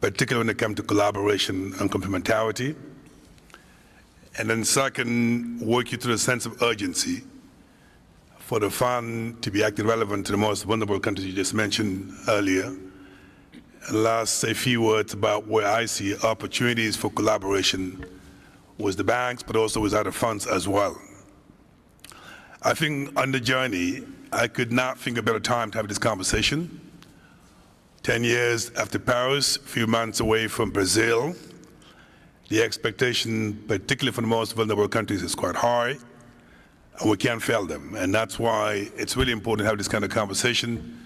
particularly when it comes to collaboration and complementarity. And then second, work you through a sense of urgency for the fund to be actually relevant to the most vulnerable countries you just mentioned earlier. And last, say a few words about where I see opportunities for collaboration with the banks, but also with other funds as well. I think on the journey, I could not think of a better time to have this conversation. 10 years after Paris, a few months away from Brazil, the expectation, particularly for the most vulnerable countries, is quite high, and we can't fail them. And that's why it's really important to have this kind of conversation,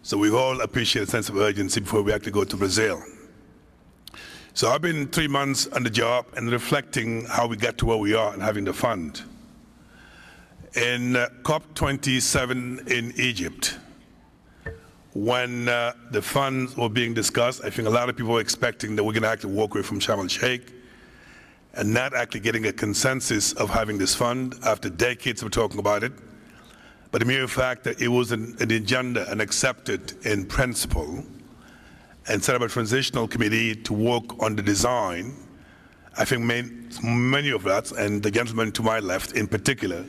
so we all appreciate a sense of urgency before we actually go to Brazil. So I've been 3 months on the job and reflecting how we got to where we are and having the fund. In COP27 in Egypt, when the funds were being discussed, I think a lot of people were expecting that we're going to actually walk away from Sharm el-Sheikh and not actually getting a consensus of having this fund after decades of talking about it. But the mere fact that it was an agenda and accepted in principle and set up a transitional committee to work on the design, I think made many of us, and the gentleman to my left in particular,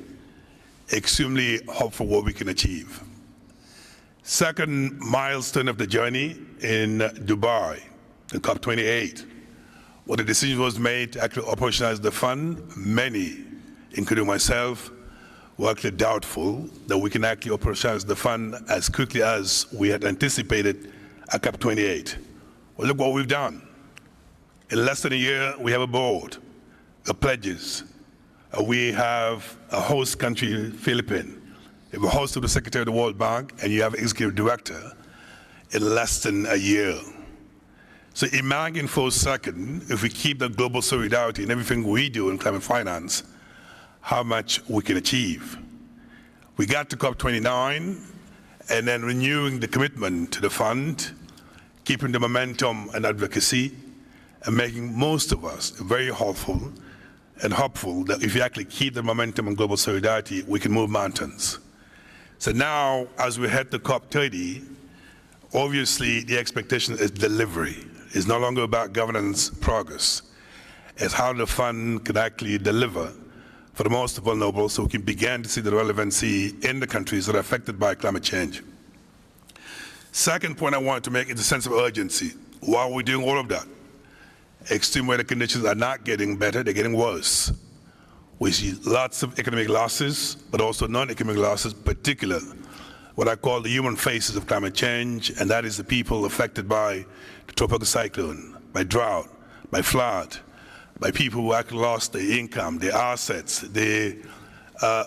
extremely hopeful what we can achieve. Second milestone of the journey in Dubai, the COP28, where the decision was made to actually operationalize the fund. Many, including myself, were actually doubtful that we can actually operationalize the fund as quickly as we had anticipated at COP28. Well, look what we've done. In less than a year, we have a board, the pledges. We have a host country, Philippines. You have a host of the Secretary of the World Bank, and you have an executive director in less than a year. So imagine for a second, if we keep the global solidarity in everything we do in climate finance, how much we can achieve. We got to COP29, and then renewing the commitment to the fund, keeping the momentum and advocacy, and making most of us very hopeful and hopeful that if you actually keep the momentum on global solidarity, we can move mountains. So now, as we head to COP30, obviously the expectation is delivery. It's no longer about governance progress. It's how the fund can actually deliver for the most vulnerable so we can begin to see the relevancy in the countries that are affected by climate change. Second point I wanted to make is a sense of urgency. While we're doing all of that, extreme weather conditions are not getting better, they're getting worse. We see lots of economic losses, but also non-economic losses, particularly what I call the human faces of climate change, and that is the people affected by the tropical cyclone, by drought, by flood, by people who actually lost their income, their assets, their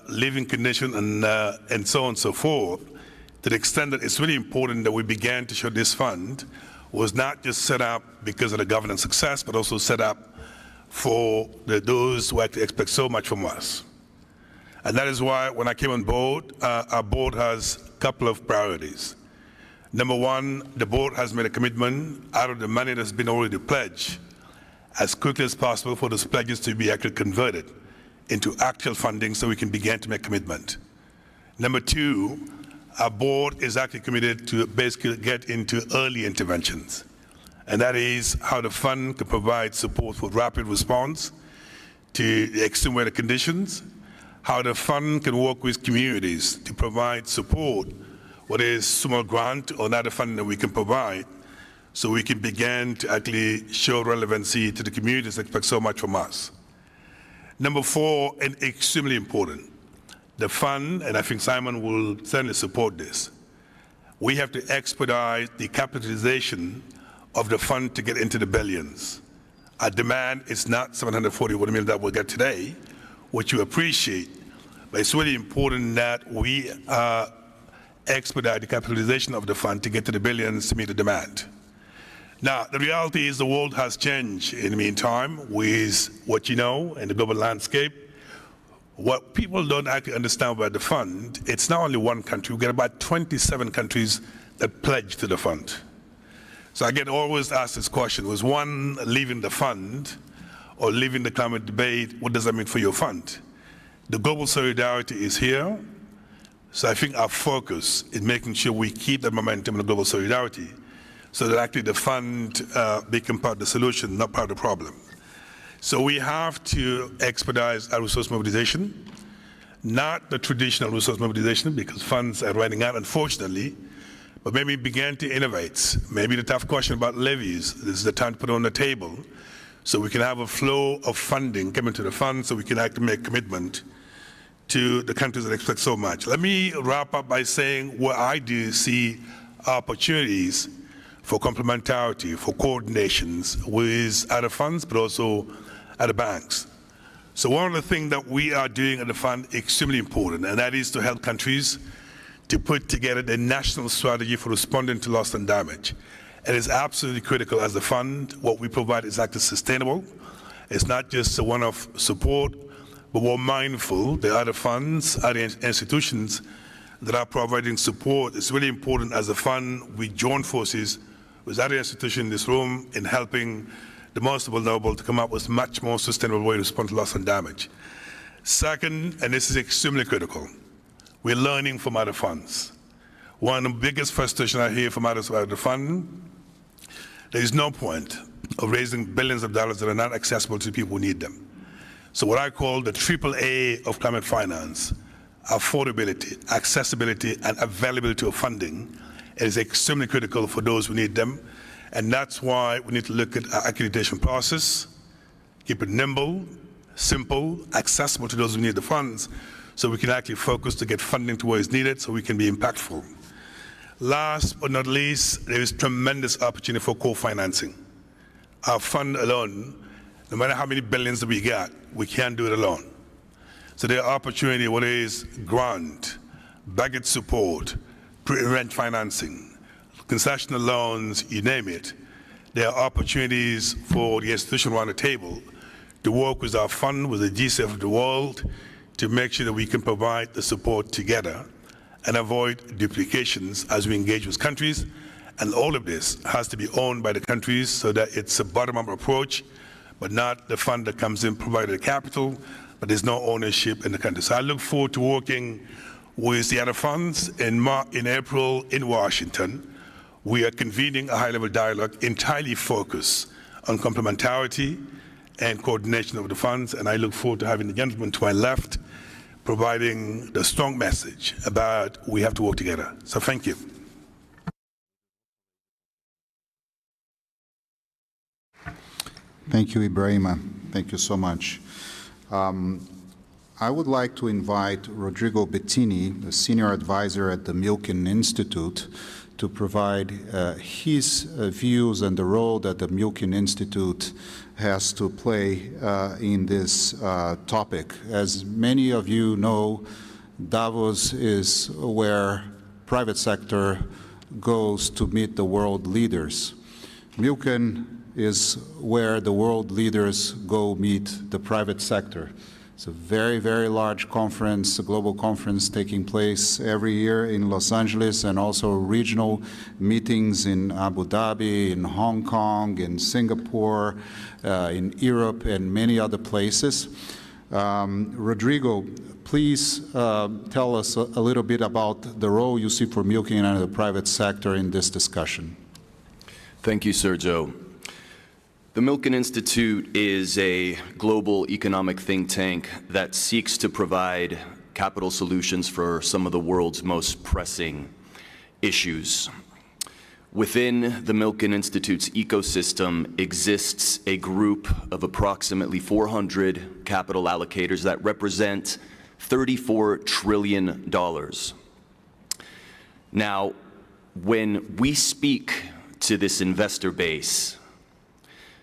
living condition, and so on and so forth, to the extent that it's really important that we began to show this fund was not just set up because of the governance success, but also set up for those who actually expect so much from us. And that is why when I came on board, our board has a couple of priorities. Number one, the board has made a commitment out of the money that's been already pledged as quickly as possible for those pledges to be actually converted into actual funding so we can begin to make commitment. Number two, our board is actually committed to basically get into early interventions. And that is how the fund can provide support for rapid response to the extreme weather conditions, how the fund can work with communities to provide support, whether it's small grant or other funding that we can provide, so we can begin to actually show relevancy to the communities that expect so much from us. Number four, and extremely important, the fund, and I think Simon will certainly support this, we have to expedite the capitalization of the fund to get into the billions. Our demand is not $740 million that we'll get today, which you appreciate, but it's really important that we expedite the capitalization of the fund to get to the billions to meet the demand. Now, the reality is the world has changed in the meantime with what you know in the global landscape. What people don't actually understand about the fund, it's not only one country, we've got about 27 countries that pledge to the fund. So I get always asked this question, was one leaving the fund, or leaving the climate debate, what does that mean for your fund? The global solidarity is here, so I think our focus is making sure we keep that momentum in the global solidarity so that actually the fund become part of the solution, not part of the problem. So we have to expedite our resource mobilization, not the traditional resource mobilization because funds are running out, unfortunately, but maybe begin to innovate. Maybe the tough question about levies, this is the time to put it on the table so we can have a flow of funding coming to the fund so we can actually make commitment to the countries that expect so much. Let me wrap up by saying where I do see opportunities for complementarity, for coordinations with other funds, but also other banks. So one of the things that we are doing at the fund is extremely important, and that is to help countries to put together a national strategy for responding to loss and damage. It is absolutely critical as a fund. What we provide is actually sustainable. It's not just a one-off support, but we're mindful there are other funds, other institutions that are providing support. It's really important as a fund we join forces with other institutions in this room in helping the most vulnerable to come up with a much more sustainable way to respond to loss and damage. Second, and this is extremely critical, we're learning from other funds. One of the biggest frustrations I hear from others about the fund, there is no point of raising billions of dollars that are not accessible to people who need them. So what I call the AAA of climate finance, affordability, accessibility, and availability of funding is extremely critical for those who need them. And that's why we need to look at our accreditation process, keep it nimble, simple, accessible to those who need the funds, so we can actually focus to get funding to where it's needed so we can be impactful. Last but not least, there is tremendous opportunity for co-financing. Our fund alone, no matter how many billions that we got, we can't do it alone. So there are opportunities, whether it's grant, budget support, pre-rent financing, concessional loans, you name it. There are opportunities for the institution around the table to work with our fund, with the GCF of the world, to make sure that we can provide the support together and avoid duplications as we engage with countries. And all of this has to be owned by the countries so that it's a bottom-up approach, but not the fund that comes in provided the capital, but there's no ownership in the country. So I look forward to working with the other funds in April in Washington. We are convening a high-level dialogue entirely focused on complementarity and coordination of the funds, and I look forward to having the gentleman to my left providing the strong message about we have to work together. So thank you. Thank you, Ibrahima. Thank you so much. I would like to invite Rodrigo Bettini, the senior advisor at the Milken Institute, to provide his views and the role that the Milken Institute has to play in this topic. As many of you know, Davos is where private sector goes to meet the world leaders. Milken is where the world leaders go meet the private sector. It's a very, very large conference, a global conference taking place every year in Los Angeles, and also regional meetings in Abu Dhabi, in Hong Kong, in Singapore, in Europe, and many other places. Rodrigo, please tell us a little bit about the role you see for Milken and the private sector in this discussion. Thank you, Sergio. The Milken Institute is a global economic think tank that seeks to provide capital solutions for some of the world's most pressing issues. Within the Milken Institute's ecosystem exists a group of approximately 400 capital allocators that represent $34 trillion. Now, when we speak to this investor base,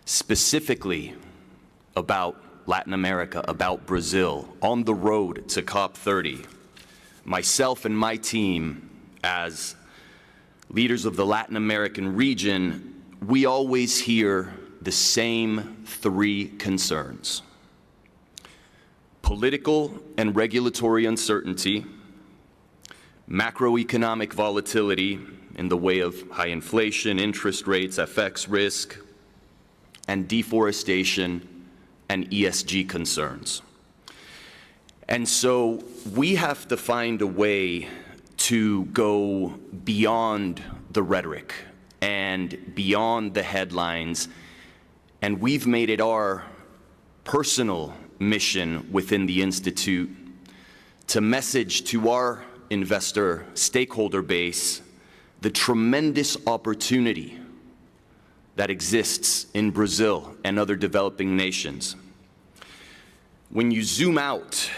specifically about Latin America, about Brazil, on the road to COP30, myself and my team, as leaders of the Latin American region, we always hear the same three concerns: political and regulatory uncertainty, macroeconomic volatility in the way of high inflation, interest rates, FX risk, and deforestation and ESG concerns. And so we have to find a way to go beyond the rhetoric and beyond the headlines, and we've made it our personal mission within the Institute to message to our investor stakeholder base the tremendous opportunity that exists in Brazil and other developing nations. When you zoom out,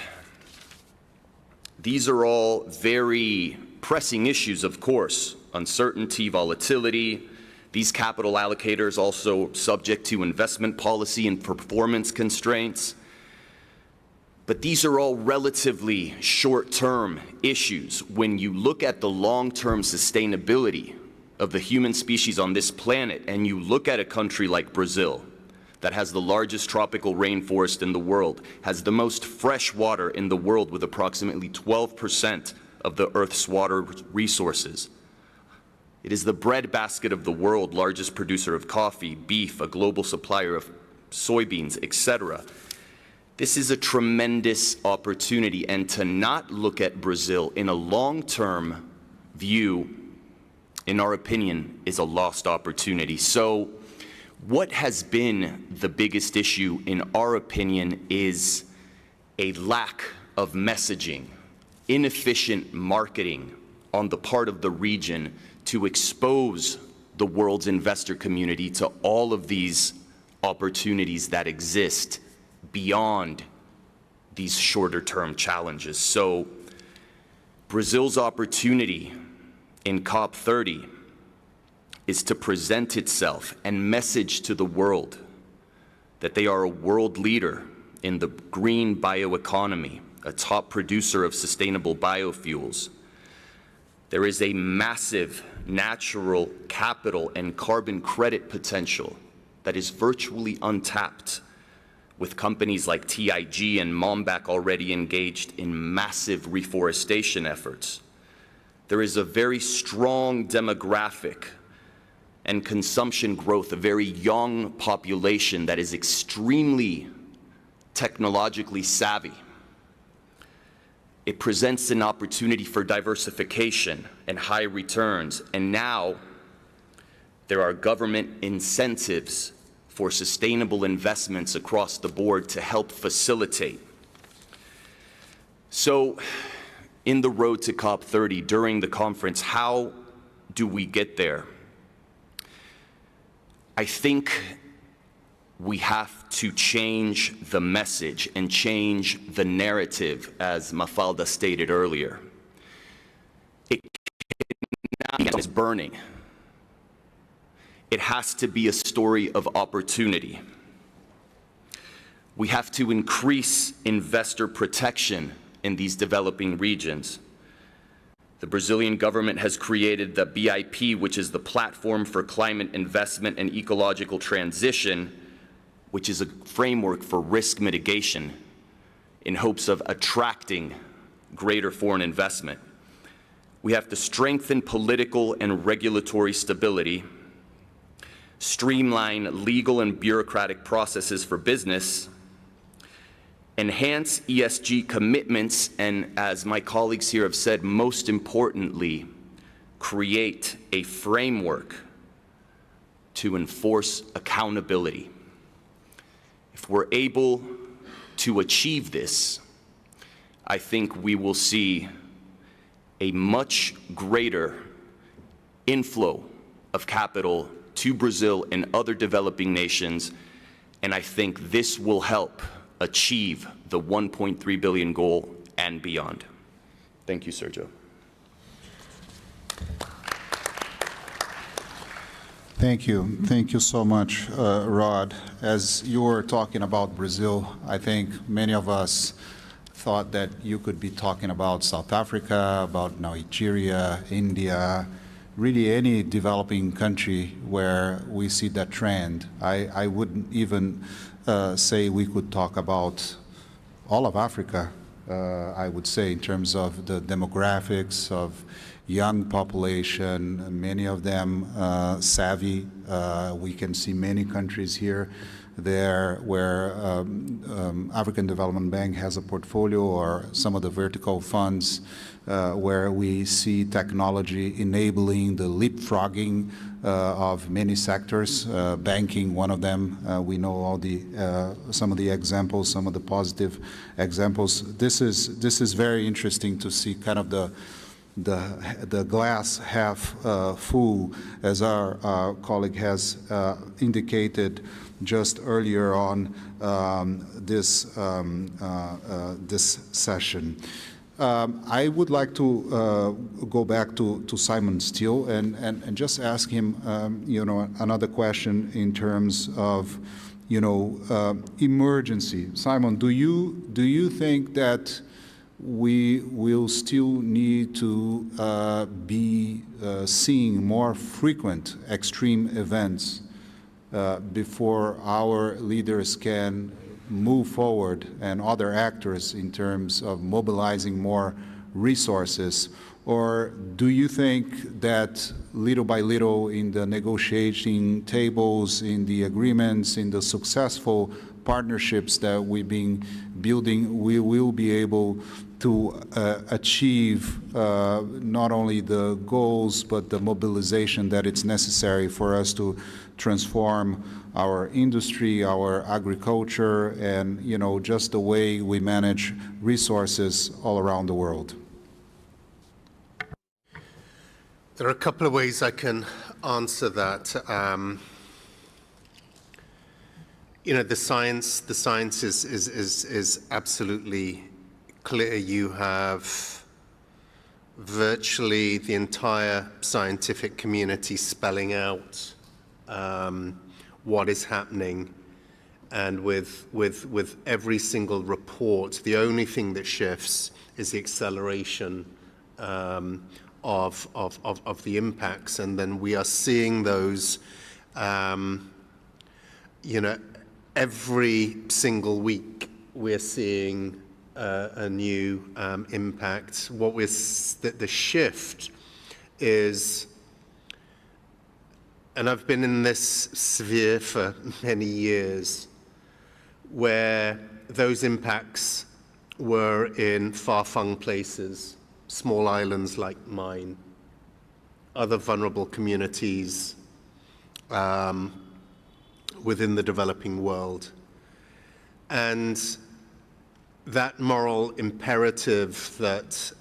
these are all very pressing issues, of course: uncertainty, volatility. These capital allocators also subject to investment policy and performance constraints. But these are all relatively short-term issues. When you look at the long-term sustainability of the human species on this planet, and you look at a country like Brazil, that has the largest tropical rainforest in the world, has the most fresh water in the world with approximately 12% of the Earth's water resources. It is the breadbasket of the world, largest producer of coffee, beef, a global supplier of soybeans, etc. This is a tremendous opportunity, and to not look at Brazil in a long-term view, in our opinion, is a lost opportunity. So what has been the biggest issue, in our opinion, is a lack of messaging, inefficient marketing on the part of the region to expose the world's investor community to all of these opportunities that exist beyond these shorter-term challenges. So Brazil's opportunity in COP30 is to present itself and message to the world that they are a world leader in the green bioeconomy, a top producer of sustainable biofuels. There is a massive natural capital and carbon credit potential that is virtually untapped, with companies like TIG and Mombach already engaged in massive reforestation efforts. There is a very strong demographic and consumption growth, a very young population that is extremely technologically savvy. It presents an opportunity for diversification and high returns, and now there are government incentives for sustainable investments across the board to help facilitate. So, in the road to COP30, during the conference, how do we get there? I think we have to change the message and change the narrative, as Mafalda stated earlier. It cannot be burning. It has to be a story of opportunity. We have to increase investor protection in these developing regions. The Brazilian government has created the BIP, which is the Platform for Climate Investment and Ecological Transition, which is a framework for risk mitigation in hopes of attracting greater foreign investment. We have to strengthen political and regulatory stability, streamline legal and bureaucratic processes for business, enhance ESG commitments, and as my colleagues here have said, most importantly, create a framework to enforce accountability. If we're able to achieve this, I think we will see a much greater inflow of capital to Brazil and other developing nations, and I think this will help achieve the 1.3 billion goal and beyond. Thank you, Sergio. Thank you. Thank you so much, Rod. As you were talking about Brazil, I think many of us thought that you could be talking about South Africa, about Nigeria, India, really any developing country where we see that trend. I wouldn't even say we could talk about all of Africa, I would say, in terms of the demographics of young population, many of them savvy. We can see many countries here there where African Development Bank has a portfolio, or some of the vertical funds where we see technology enabling the leapfrogging of many sectors, banking one of them. We know all the some of the examples, some of the positive examples. This is very interesting to see kind of the glass half full, as our colleague has indicated just earlier on this session. I would like to go back to Simon Steele and just ask him, another question in terms of, emergency. Simon, do you think that we will still need to be seeing more frequent extreme events before our leaders can move forward, and other actors, in terms of mobilizing more resources? Or do you think that little by little, in the negotiating tables, in the agreements, in the successful partnerships that we've been building, we will be able to achieve not only the goals, but the mobilization that it's necessary for us to transform our industry, our agriculture, and just the way we manage resources all around the world? There are a couple of ways I can answer that. The science is absolutely clear. You have virtually the entire scientific community spelling out what is happening, and with every single report, the only thing that shifts is the acceleration of the impacts, and then we are seeing those, every single week we're seeing a new impact. The shift is, and I've been in this sphere for many years, where those impacts were in far-flung places, small islands like mine, other vulnerable communities within the developing world. And that moral imperative that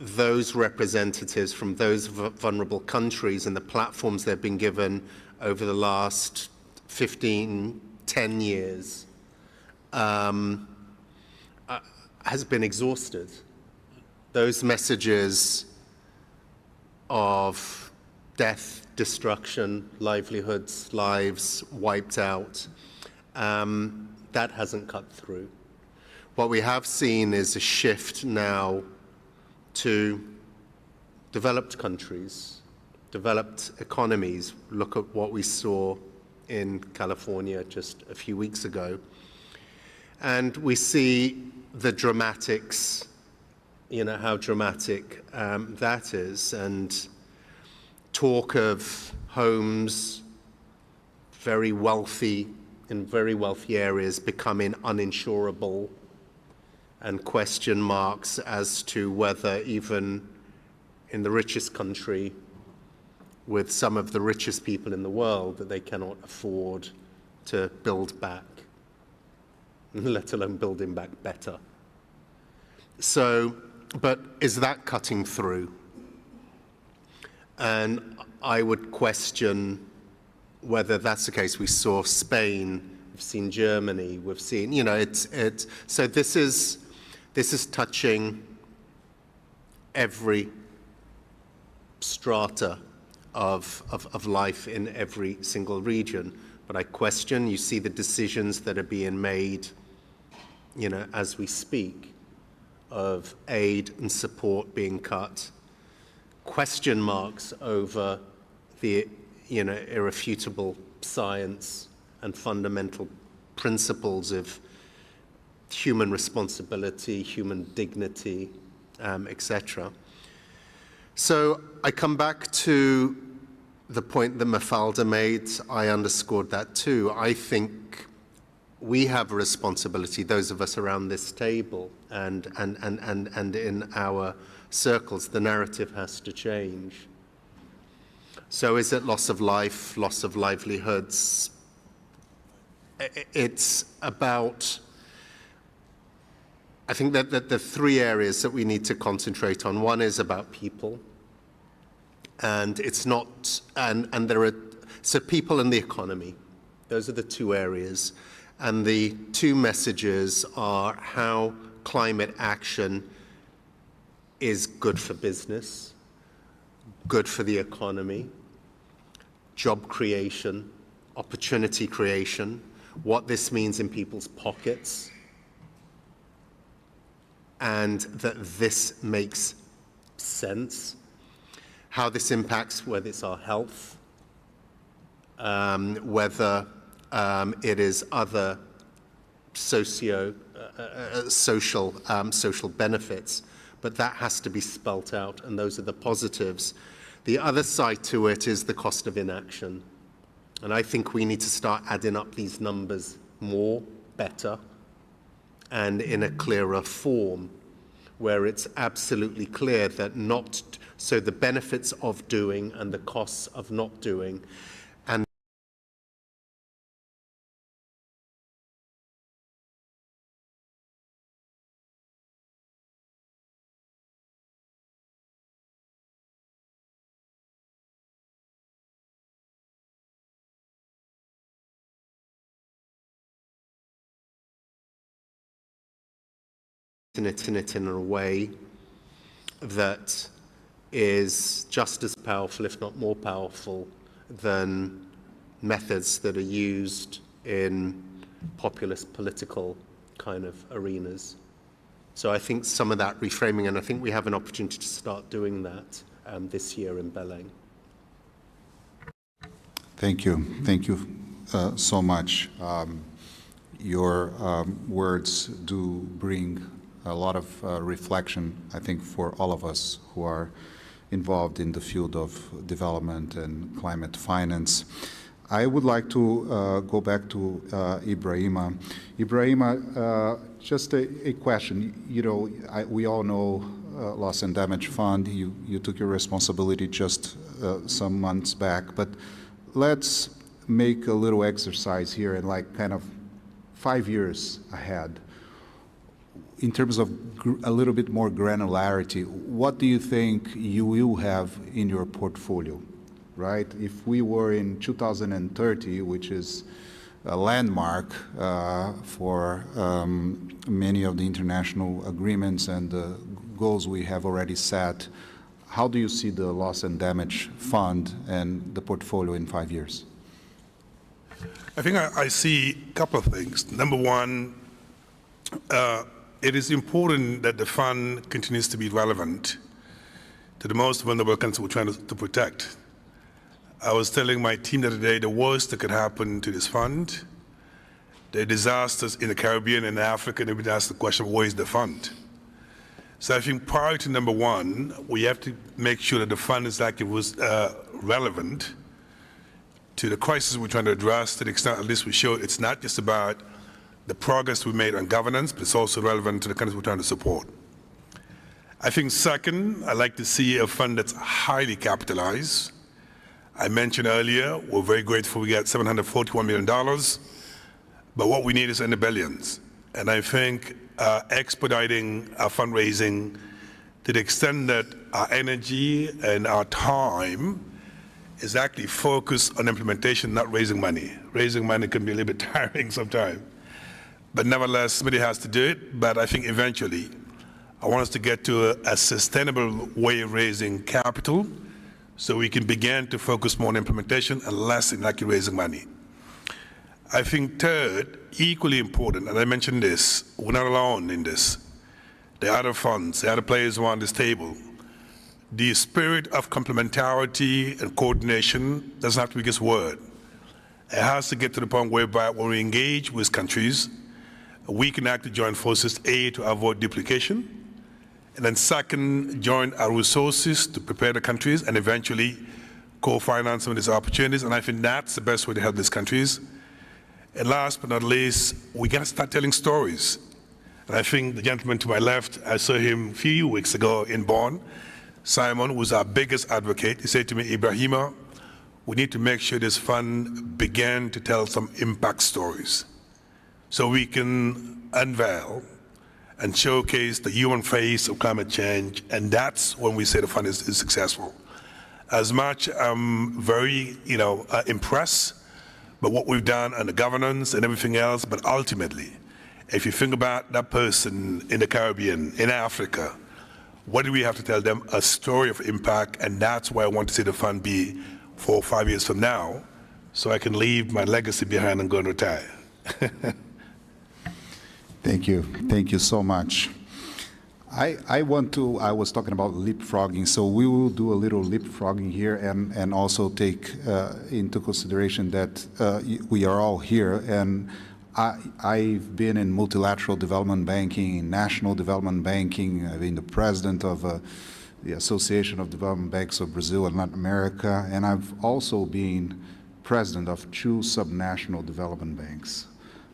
those representatives from those vulnerable countries and the platforms they've been given over the last 10 years has been exhausted. Those messages of death, destruction, livelihoods, lives wiped out, that hasn't cut through. What we have seen is a shift now to developed countries, developed economies. Look at what we saw in California just a few weeks ago. And we see the dramatics, how dramatic that is. And talk of homes, very wealthy, in very wealthy areas, becoming uninsurable, and question marks as to whether even in the richest country, with some of the richest people in the world, that they cannot afford to build back, let alone building back better. So, but is that cutting through? And I would question whether that's the case. We saw Spain, we've seen Germany, we've seen, so this is touching every strata of life in every single region. But I question, you see the decisions that are being made, as we speak, of aid and support being cut, question marks over the irrefutable science and fundamental principles of human responsibility, human dignity, etc. So I come back to the point that Mafalda made, I underscored that too. I think we have a responsibility, those of us around this table and in our circles. The narrative has to change. So is it loss of life, loss of livelihoods? It's about, I think that the three areas that we need to concentrate on. One is about people. And it's not, and there are, so people and the economy. Those are the two areas. And the two messages are how climate action is good for business, good for the economy, job creation, opportunity creation, what this means in people's pockets, and that this makes sense, how this impacts whether it's our health, whether it is other social benefits, but that has to be spelt out, and those are the positives. The other side to it is the cost of inaction, and I think we need to start adding up these numbers more, better, and in a clearer form, where it's absolutely clear that not, so the benefits of doing and the costs of not doing, and it in a way that is just as powerful, if not more powerful, than methods that are used in populist political kind of arenas. So I think some of that reframing, and I think we have an opportunity to start doing that this year in Belém. Thank you. Thank you so much. Your words do bring a lot of reflection, I think, for all of us who are involved in the field of development and climate finance. I would like to go back to Ibrahima. Ibrahima, just a question. You know, we all know Loss and Damage Fund. You took your responsibility just some months back, but let's make a little exercise here and like kind of 5 years ahead. In terms of a little bit more granularity, what do you think you will have in your portfolio, right? If we were in 2030, which is a landmark for many of the international agreements and the goals we have already set, how do you see the Loss and Damage Fund and the portfolio in 5 years? I think I see a couple of things. Number one, it is important that the fund continues to be relevant to the most vulnerable countries we're trying to protect. I was telling my team the other day the worst that could happen to this fund, the disasters in the Caribbean and Africa, and they would ask the question, where is the fund? So I think priority number one, we have to make sure that the fund is actually relevant to the crisis we're trying to address, to the extent at least we show it's not just about the progress we made on governance, but it's also relevant to the countries we're trying to support. I think second, I'd like to see a fund that's highly capitalized. I mentioned earlier, we're very grateful we got $741 million, but what we need is in the billions. And I think expediting our fundraising to the extent that our energy and our time is actually focused on implementation, not raising money. Raising money can be a little bit tiring sometimes. But nevertheless, somebody has to do it. But I think eventually, I want us to get to a sustainable way of raising capital so we can begin to focus more on implementation and less in actually raising money. I think third, equally important, and I mentioned this, we're not alone in this. There are other funds, there are other players around this table. The spirit of complementarity and coordination doesn't have to be just word. It has to get to the point whereby when we engage with countries, we can actually join forces, A, to avoid duplication, and then second, join our resources to prepare the countries and eventually co-finance some of these opportunities, and I think that's the best way to help these countries. And last but not least, we got to start telling stories. And I think the gentleman to my left, I saw him a few weeks ago in Bonn, Simon, who's our biggest advocate. He said to me, Ibrahima, we need to make sure this fund begin to tell some impact stories so we can unveil and showcase the human face of climate change, and that's when we say the fund is successful. As much I'm very, impressed by what we've done and the governance and everything else, but ultimately, if you think about that person in the Caribbean, in Africa, what do we have to tell them? A story of impact, and that's why I want to see the fund be 4 or 5 years from now, so I can leave my legacy behind and go and retire. Thank you. Thank you so much. I was talking about leapfrogging, so we will do a little leapfrogging here and also take into consideration that we are all here. And I've been in multilateral development banking, national development banking. I've been the president of the Association of Development Banks of Brazil and Latin America, and I've also been president of 2 subnational development banks.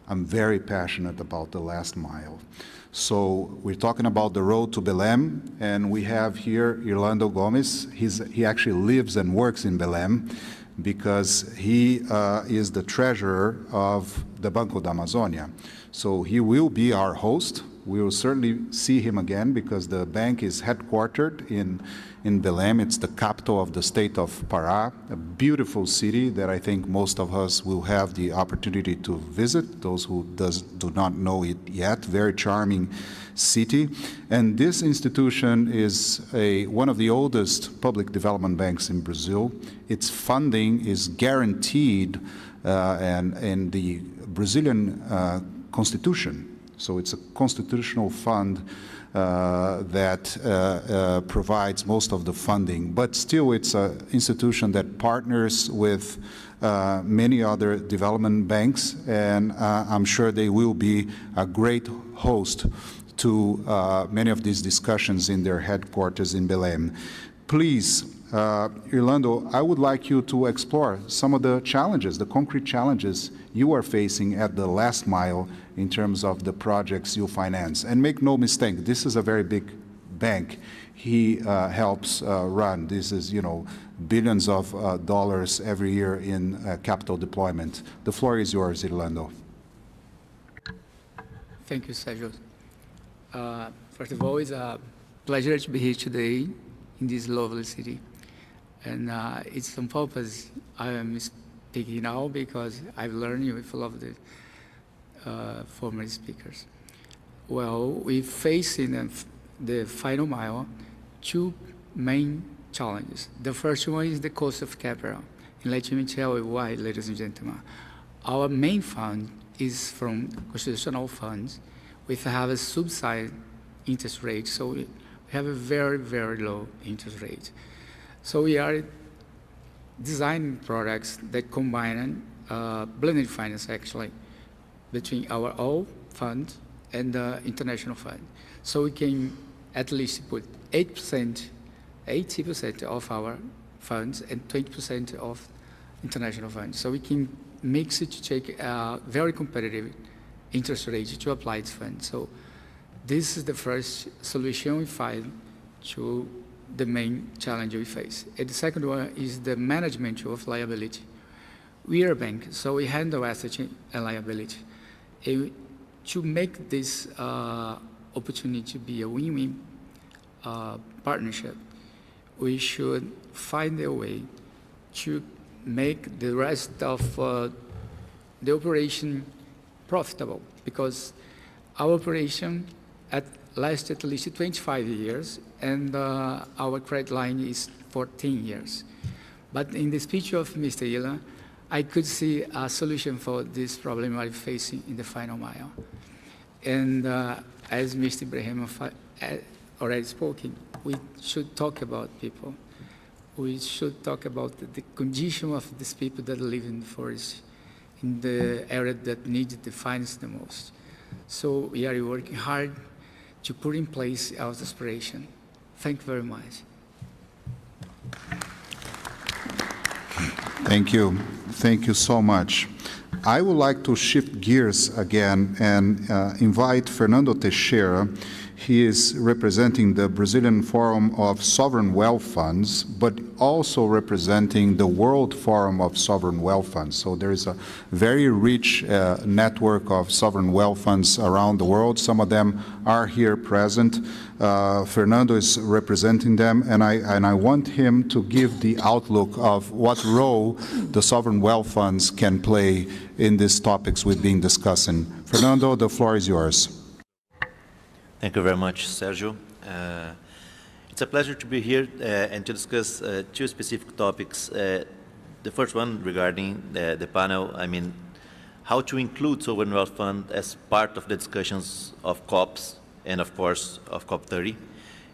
I'm very passionate about the last mile. So we're talking about the road to Belém, and we have here Orlando Gomes. He actually lives and works in Belém because he is the treasurer of the Banco da Amazônia. So he will be our host. We will certainly see him again because the bank is headquartered in Belém. It's the capital of the state of Pará, a beautiful city that I think most of us will have the opportunity to visit, those who do not know it yet. Very charming city. And this institution is one of the oldest public development banks in Brazil. Its funding is guaranteed in the Brazilian Constitution. So it's a constitutional fund that provides most of the funding. But still, it's an institution that partners with many other development banks, and I'm sure they will be a great host to many of these discussions in their headquarters in Belém. Please, Orlando, I would like you to explore some of the challenges, the concrete challenges you are facing at the last mile in terms of the projects you finance. And make no mistake, this is a very big bank he helps run. This is, billions of dollars every year in capital deployment. The floor is yours, Orlando. Thank you, Sergio. First of all, it's a pleasure to be here today in this lovely city. And it's on purpose I am speaking now because I've learned with a lot of the former speakers. Well, we face in the final mile 2 main challenges. The first one is the cost of capital. And let me tell you why, ladies and gentlemen. Our main fund is from constitutional funds. We have a subsidized interest rate, so we have a very, very low interest rate. So we are designing products that combine blended finance, actually, between our own fund and the international fund. So we can at least put 80% of our funds and 20% of international funds. So we can mix it to take a very competitive interest rate to apply its funds. So this is the first solution we find to the main challenge we face. And the second one is the management of liability. We are a bank, so we handle asset and liability. And to make this opportunity to be a win-win partnership, we should find a way to make the rest of the operation profitable, because our operation lasts at least 25 years, and our credit line is 14 years. But in the speech of Mr. Ila, I could see a solution for this problem we're facing in the final mile. And as Mr. Ibrahim already spoken, we should talk about people. We should talk about the condition of these people that live in the forest, in the area that needs the finance the most. So we are working hard to put in place our aspiration. Thank you very much. Thank you. Thank you so much. I would like to shift gears again and invite Fernando Teixeira. He is representing the Brazilian Forum of Sovereign Wealth Funds, but also representing the World Forum of Sovereign Wealth Funds. So there is a very rich network of sovereign wealth funds around the world. Some of them are here present. Fernando is representing them, and I want him to give the outlook of what role the sovereign wealth funds can play in these topics we've been discussing. Fernando, the floor is yours. Thank you very much, Sergio. It's a pleasure to be here and to discuss two specific topics. The first one regarding the panel, I mean, how to include sovereign wealth fund as part of the discussions of COPs and, of course, of COP30.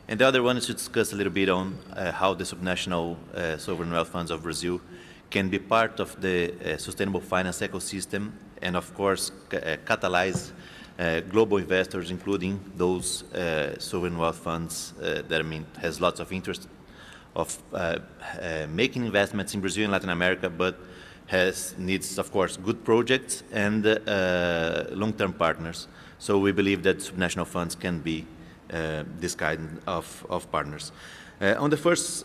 And the other one is to discuss a little bit on how the subnational sovereign wealth funds of Brazil can be part of the sustainable finance ecosystem and, of course, catalyze global investors, including those sovereign wealth funds that, I mean, has lots of interest of making investments in Brazil and Latin America, but needs, of course, good projects and long-term partners. So we believe that subnational funds can be this kind of partners. On the first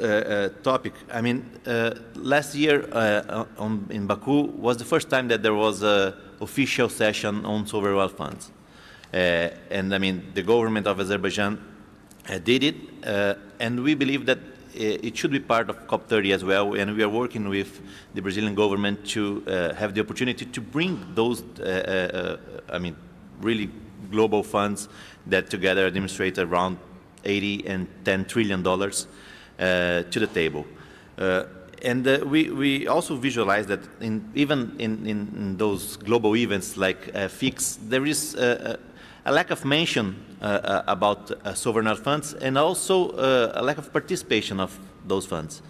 topic, I mean, last year in Baku was the first time that there was an official session on sovereign wealth funds. And I mean, the government of Azerbaijan did it, and we believe that it should be part of COP30 as well, and we are working with the Brazilian government to have the opportunity to bring those, I mean, really global funds that together demonstrate around $80 and $10 trillion to the table. And we also visualize that even in those global events like FIX, there is a lack of mention about sovereign wealth funds and also a lack of participation of those funds.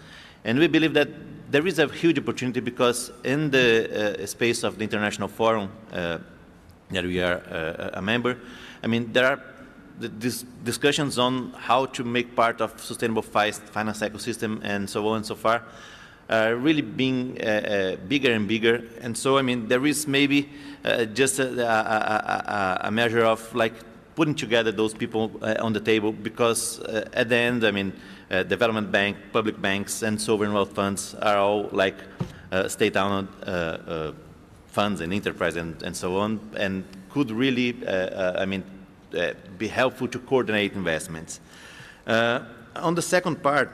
And we believe that there is a huge opportunity because in the space of the International Forum that we are a member, I mean, there are these discussions on how to make part of sustainable finance ecosystem and so on and so far, really being bigger and bigger. And so, I mean, there is maybe just a measure of like putting together those people on the table because at the end, I mean, development bank, public banks, and sovereign wealth funds are all like state-owned funds and enterprise and so on, and could really, I mean, be helpful to coordinate investments. On the second part,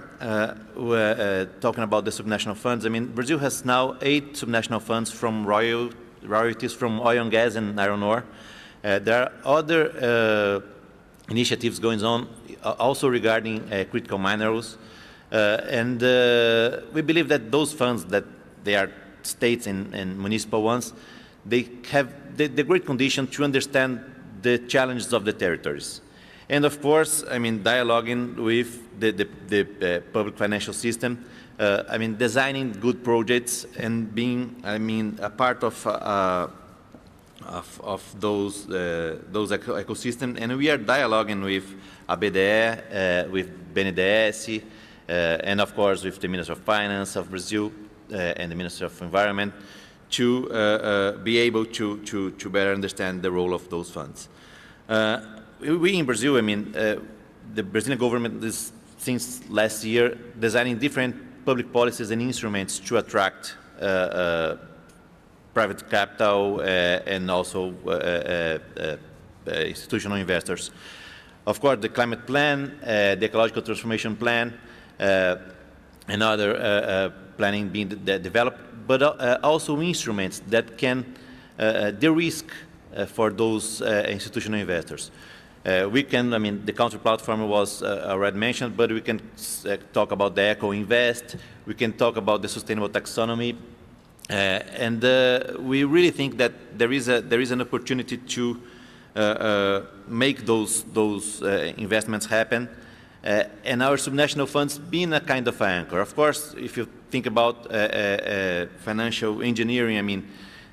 talking about the subnational funds, I mean, Brazil has now 8 subnational funds from royalties from oil and gas and iron ore. There are other initiatives going on also regarding critical minerals. And we believe that those funds, that they are states and municipal ones, they have the great condition to understand the challenges of the territories. And of course, I mean, dialoguing with the public financial system, I mean, designing good projects and being, I mean, a part of those ecosystem. And we are dialoguing with ABDE, with BNDES, and of course with the Minister of Finance of Brazil and the Minister of Environment to be able to better understand the role of those funds. We in Brazil, I mean, the Brazilian government is, since last year, designing different public policies and instruments to attract private capital and also institutional investors. Of course, the climate plan, the ecological transformation plan, and other planning being developed, but also instruments that can de-risk for those institutional investors. We can, I mean, the country platform was already mentioned, but we can talk about the eco-invest, we can talk about the sustainable taxonomy, and we really think that there is an opportunity to make those investments happen, and our subnational funds being a kind of anchor. Of course, if you think about financial engineering, I mean,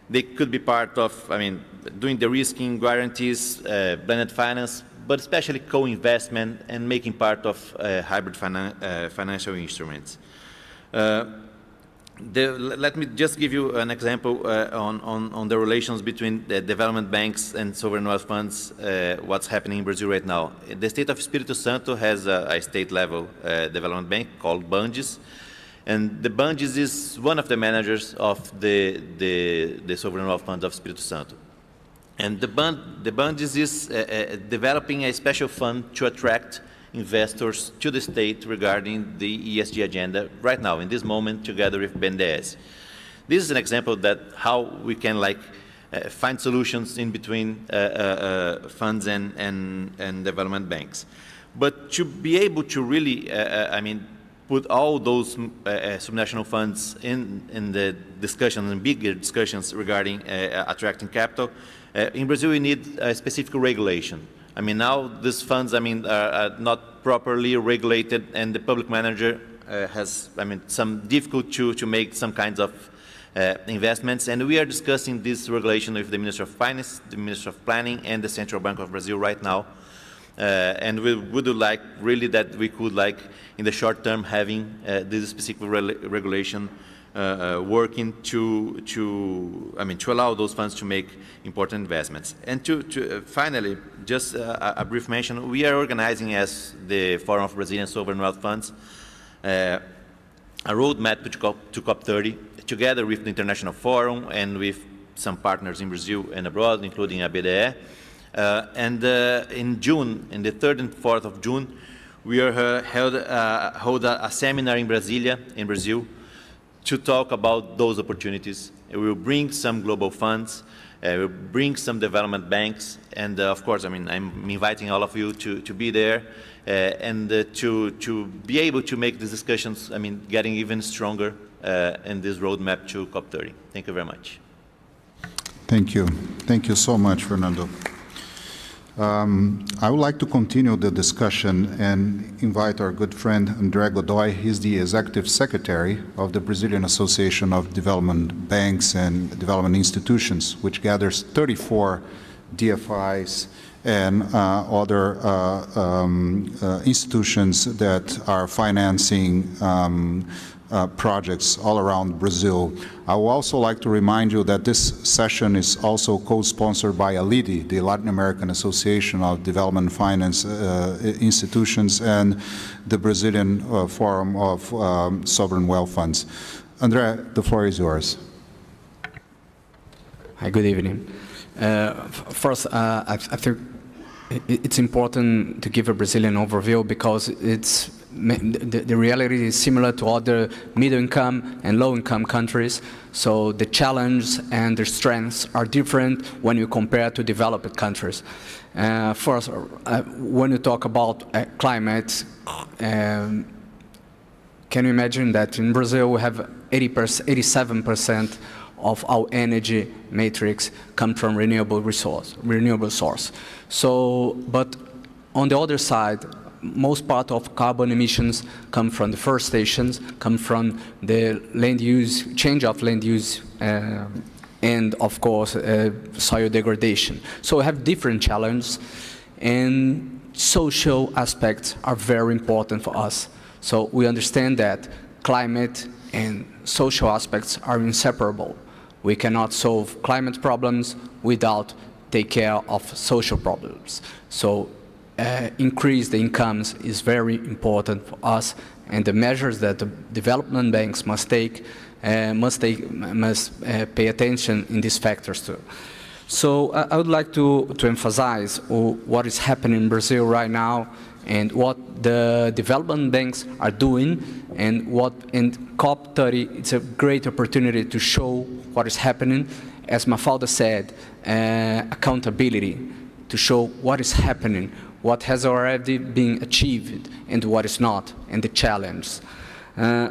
they could be part of, I mean, doing the risking guarantees, blended finance, but especially co-investment and making part of hybrid financial instruments. let me just give you an example on the relations between the development banks and sovereign wealth funds, what's happening in Brazil right now. The state of Espírito Santo has a state-level development bank called Bandes, and the Bandes is one of the managers of the sovereign wealth funds of Espírito Santo. And the Bandes is developing a special fund to attract investors to the state regarding the ESG agenda right now, in this moment, together with BNDES. This is an example that how we can find solutions in between funds and development banks. But to be able to really, put all those subnational funds in the discussions and bigger discussions regarding attracting capital, in Brazil we need a specific regulation. Now these funds, are not properly regulated, and the public manager has, some difficulty to make some kinds of investments. And we are discussing this regulation with the Minister of Finance, the Minister of Planning, and the Central Bank of Brazil right now. And we would like really that we could, in the short term, having this specific regulation working to allow those funds to make important investments. And to finally, just a brief mention, we are organizing as the Forum of Brazilian Sovereign Wealth Funds a roadmap to COP30, together with the International Forum and with some partners in Brazil and abroad, including ABDE. And in June, in the 3rd and 4th of June, we are hold a seminar in Brasilia, in Brazil, to talk about those opportunities. We will bring some global funds, we'll bring some development banks, and of course, I'm inviting all of you to be there and to be able to make these discussions, getting even stronger in this roadmap to COP30. Thank you very much. Thank you. Thank you so much, Fernando. I would like to continue the discussion and invite our good friend André Godoy. He's the Executive Secretary of the Brazilian Association of Development Banks and Development Institutions, which gathers 34 DFIs and other institutions that are financing projects all around Brazil. I would also like to remind you that this session is also co-sponsored by ALIDI, the Latin American Association of Development Finance Institutions, and the Brazilian Forum of Sovereign Wealth Funds. André, the floor is yours. Hi, good evening. First, I think it's important to give a Brazilian overview because the reality is similar to other middle-income and low-income countries. So the challenge and the strengths are different when you compare to developed countries. First, when you talk about climate, can you imagine that in Brazil we have 87% of our energy matrix come from renewable source. So, but on the other side, most part of carbon emissions come from deforestation, come from the land use, change of land use, and of course, soil degradation. So we have different challenges, and social aspects are very important for us. So we understand that climate and social aspects are inseparable. We cannot solve climate problems without take care of social problems. So increase the incomes is very important for us, and the measures that the development banks must pay attention in these factors too. So I would like to emphasize what is happening in Brazil right now and what the development banks are doing, and what in COP30 it's a great opportunity to show what is happening. As Mafalda said, accountability, to show what is happening, what has already been achieved and what is not, and the challenge.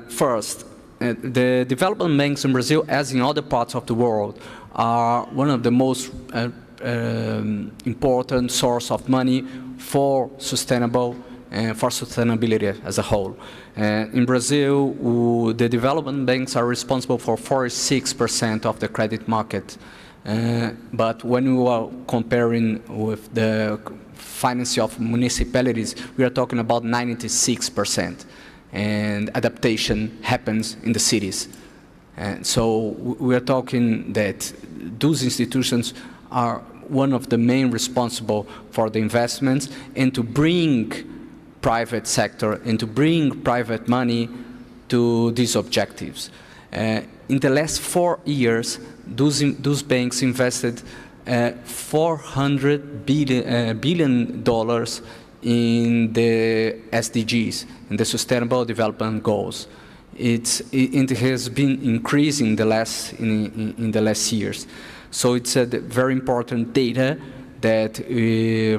First, the development banks in Brazil, as in other parts of the world, are one of the most important source of money for sustainability as a whole. In Brazil, the development banks are responsible for 46% of the credit market. But when we are comparing with the finance of municipalities, we are talking about 96%. And adaptation happens in the cities. And so we are talking that those institutions are one of the main responsible for the investments and to bring private sector and to bring private money to these objectives. In the last 4 years, those banks invested $400 billion in the SDGs, in the Sustainable Development Goals. It has been increasing in the last years. So it's a very important data that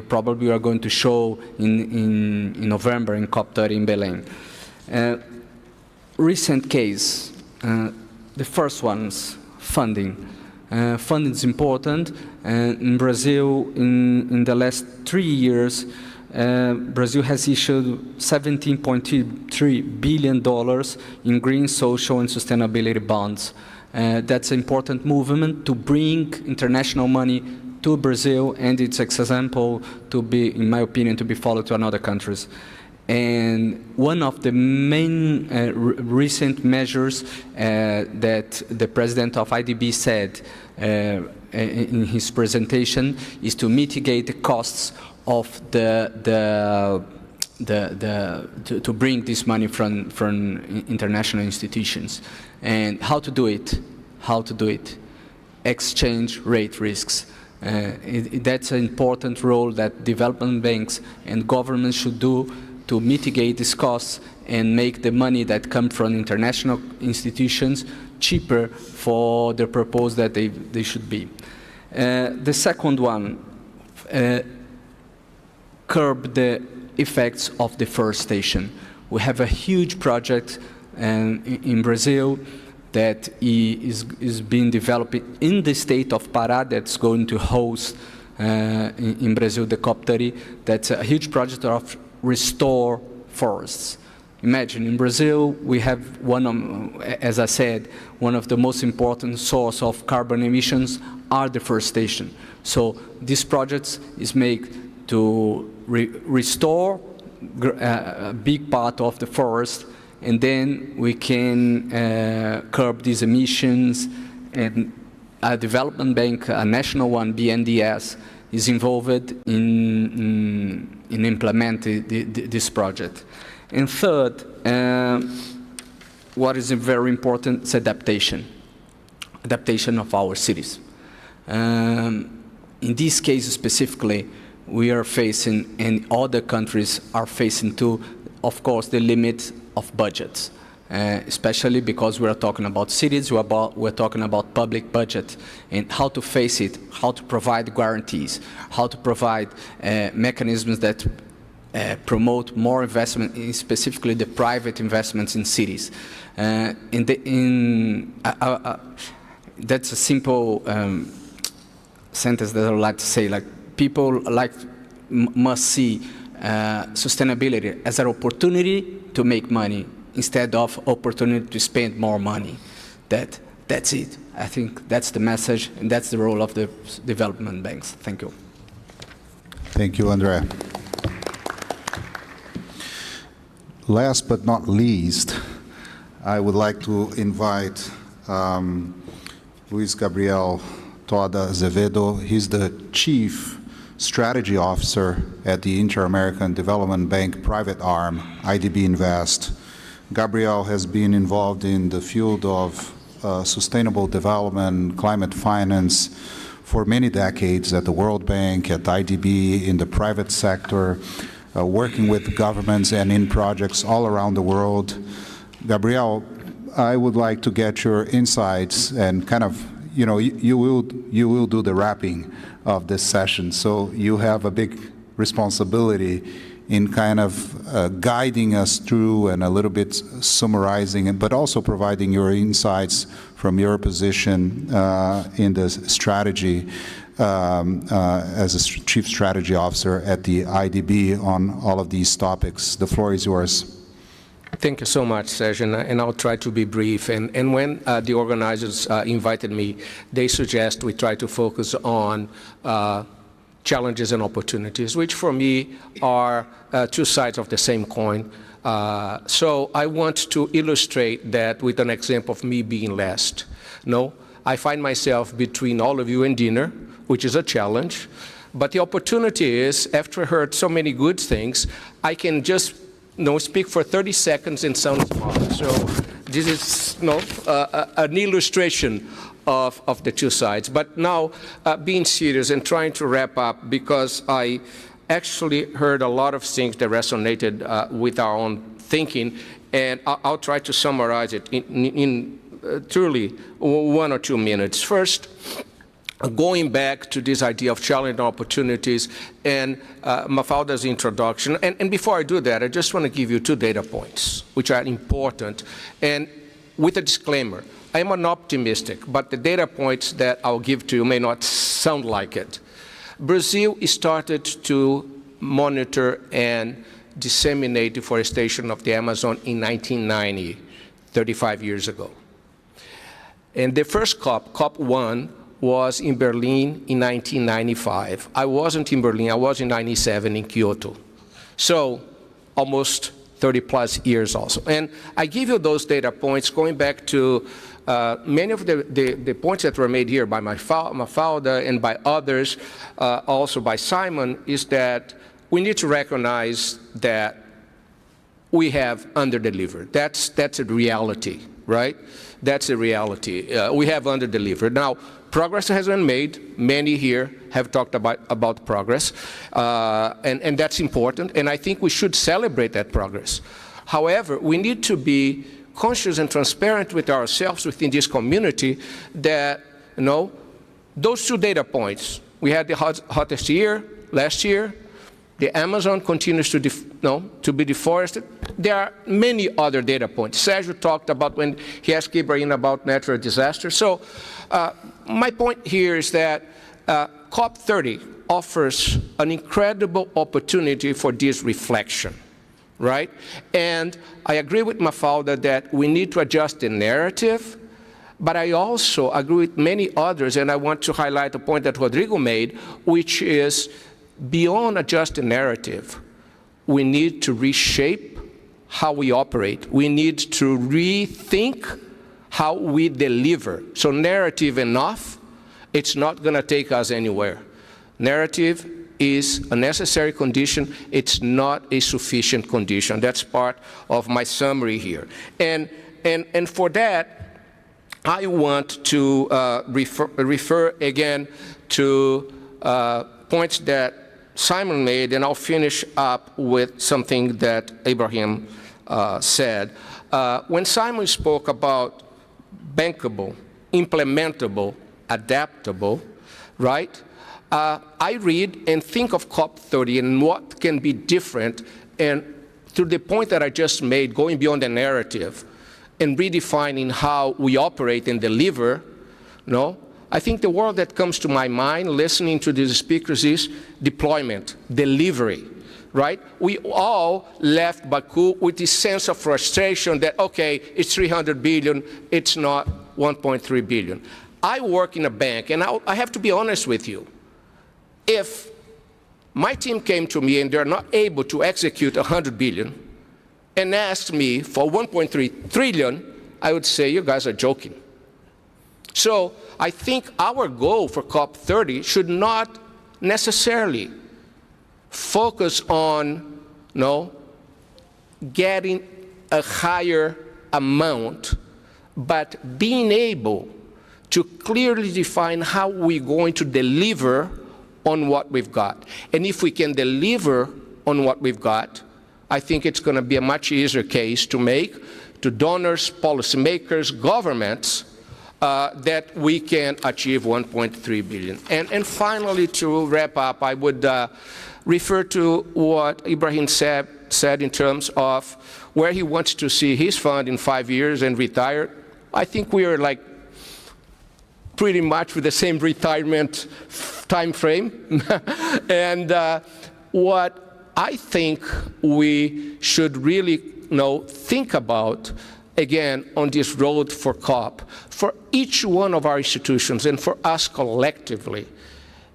probably we are going to show in November in COP30 in Belém. Recent case, the first one's funding. Funding is important. In Brazil, in the last 3 years, Brazil has issued $17.3 billion in green, social, and sustainability bonds. That's an important movement to bring international money to Brazil, and it's an example to be, in my opinion, to be followed to other countries. And one of the main recent measures that the president of IDB said in his presentation is to mitigate the costs of to bring this money from international institutions. And how to do it? How to do it? Exchange rate risks. That's an important role that development banks and governments should do to mitigate these costs and make the money that comes from international institutions cheaper for the purpose that they should be. The second one, curb the effects of deforestation. We have a huge project in Brazil that is being developed in the state of Pará that's going to host in Brazil the COP30. That's a huge project of restore forests. Imagine in Brazil we have as I said, one of the most important source of carbon emissions are deforestation. So this project is made to restore a big part of the forest, and then we can curb these emissions. And a development bank, a national one, BNDES, is involved in implementing this project. And third, what is very important is adaptation of our cities. In this case specifically, we are facing, and other countries are facing too, of course, the limit of budgets, especially because we are talking about cities, we're talking about public budget, and how to face it, how to provide guarantees, how to provide mechanisms that promote more investment, specifically the private investments in cities. That's a simple sentence that I would like to say, like, people must see sustainability as an opportunity to make money instead of opportunity to spend more money. That's it. I think that's the message, and that's the role of the development banks. Thank you. Thank you, André. Last but not least, I would like to invite Luis Gabriel Toda Azevedo. He's the Chief Strategy Officer at the Inter-American Development Bank private arm, IDB Invest. Gabriel has been involved in the field of sustainable development, climate finance for many decades at the World Bank, at IDB, in the private sector, working with governments and in projects all around the world. Gabriel, I would like to get your insights and kind of, you know, you will do the wrapping of this session, so you have a big responsibility in kind of guiding us through and a little bit summarizing, but also providing your insights from your position in the strategy as a Chief Strategy Officer at the IDB on all of these topics. The floor is yours. Thank you so much, Sergio, and I'll try to be brief. And when the organizers invited me, they suggest we try to focus on challenges and opportunities, which for me are two sides of the same coin. So I want to illustrate that with an example of me being last. No, I find myself between all of you and dinner, which is a challenge. But the opportunity is, after I heard so many good things, I can just speak for 30 seconds and sound smart. So this is an illustration of the two sides. But now, being serious and trying to wrap up, because I actually heard a lot of things that resonated with our own thinking, and I'll try to summarize it in truly 1 or 2 minutes. First, going back to this idea of challenge and opportunities and Mafalda's introduction. And before I do that, I just want to give you 2 data points, which are important. And with a disclaimer, I'm an optimistic, but the data points that I'll give to you may not sound like it. Brazil started to monitor and disseminate deforestation of the Amazon in 1990, 35 years ago. And the first COP, COP1, was in Berlin in 1995. I wasn't in Berlin, I was in 97 in Kyoto. So almost 30+ years also. And I give you those data points going back to many of the points that were made here by Mafalda and by others, also by Simon, is that we need to recognize that we have under-delivered. That's a reality, right? That's a reality. We have under-delivered. Now, progress has been made. Many here have talked about progress, and that's important, and I think we should celebrate that progress. However, we need to be conscious and transparent with ourselves within this community that, those 2 data points, we had the hottest year last year, the Amazon continues to be deforested. There are many other data points. Sergio talked about when he asked Ibrahim about natural disasters. So my point here is that COP30 offers an incredible opportunity for this reflection, right? And I agree with Mafalda that we need to adjust the narrative, but I also agree with many others, and I want to highlight a point that Rodrigo made, which is beyond adjust the narrative, we need to reshape how we operate. We need to rethink how we deliver. So narrative enough, it's not going to take us anywhere. Narrative is a necessary condition. It's not a sufficient condition. That's part of my summary here. And for that, I want to refer again to points that Simon made, and I'll finish up with something that Ibrahim said. When Simon spoke about bankable, implementable, adaptable, right? I read and think of COP30 and what can be different, and to the point that I just made, going beyond the narrative and redefining how we operate and deliver, I think the word that comes to my mind listening to these speakers is deployment, delivery, right? We all left Baku with this sense of frustration that, okay, it's 300 billion, it's not 1.3 billion. I work in a bank, and I have to be honest with you. If my team came to me and they're not able to execute 100 billion and asked me for 1.3 trillion, I would say, you guys are joking. So I think our goal for COP30 should not necessarily focus on getting a higher amount, but being able to clearly define how we're going to deliver on what we've got. And if we can deliver on what we've got, I think it's going to be a much easier case to make to donors, policymakers, governments, that we can achieve 1.3 billion. And finally, to wrap up, I would refer to what Ibrahim said in terms of where he wants to see his fund in 5 years and retire. I think we are like pretty much with the same retirement time frame. And what I think we should really think about, again, on this road for COP, for each one of our institutions and for us collectively,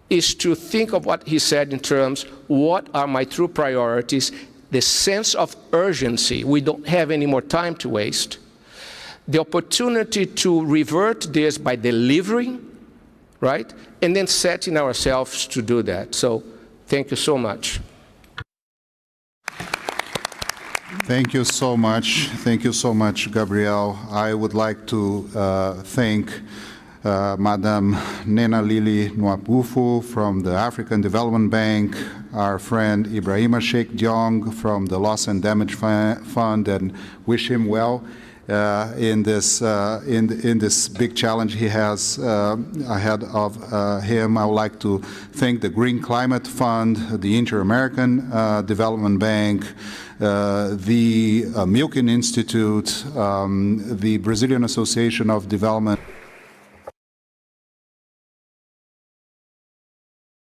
is to think of what he said in terms, what are my true priorities, the sense of urgency. We don't have any more time to waste. The opportunity to revert this by delivering, right? And then setting ourselves to do that. So thank you so much. Thank you so much. Thank you so much, Gabriel. I would like to thank Madam Nena Lili Nwapufu from the African Development Bank, our friend Ibrahima Sheikh Diong from the Loss and Damage Fund, and wish him well in this big challenge he has ahead of him. I would like to thank the Green Climate Fund, the Inter-American Development Bank, the Milken Institute, the Brazilian Association of Development.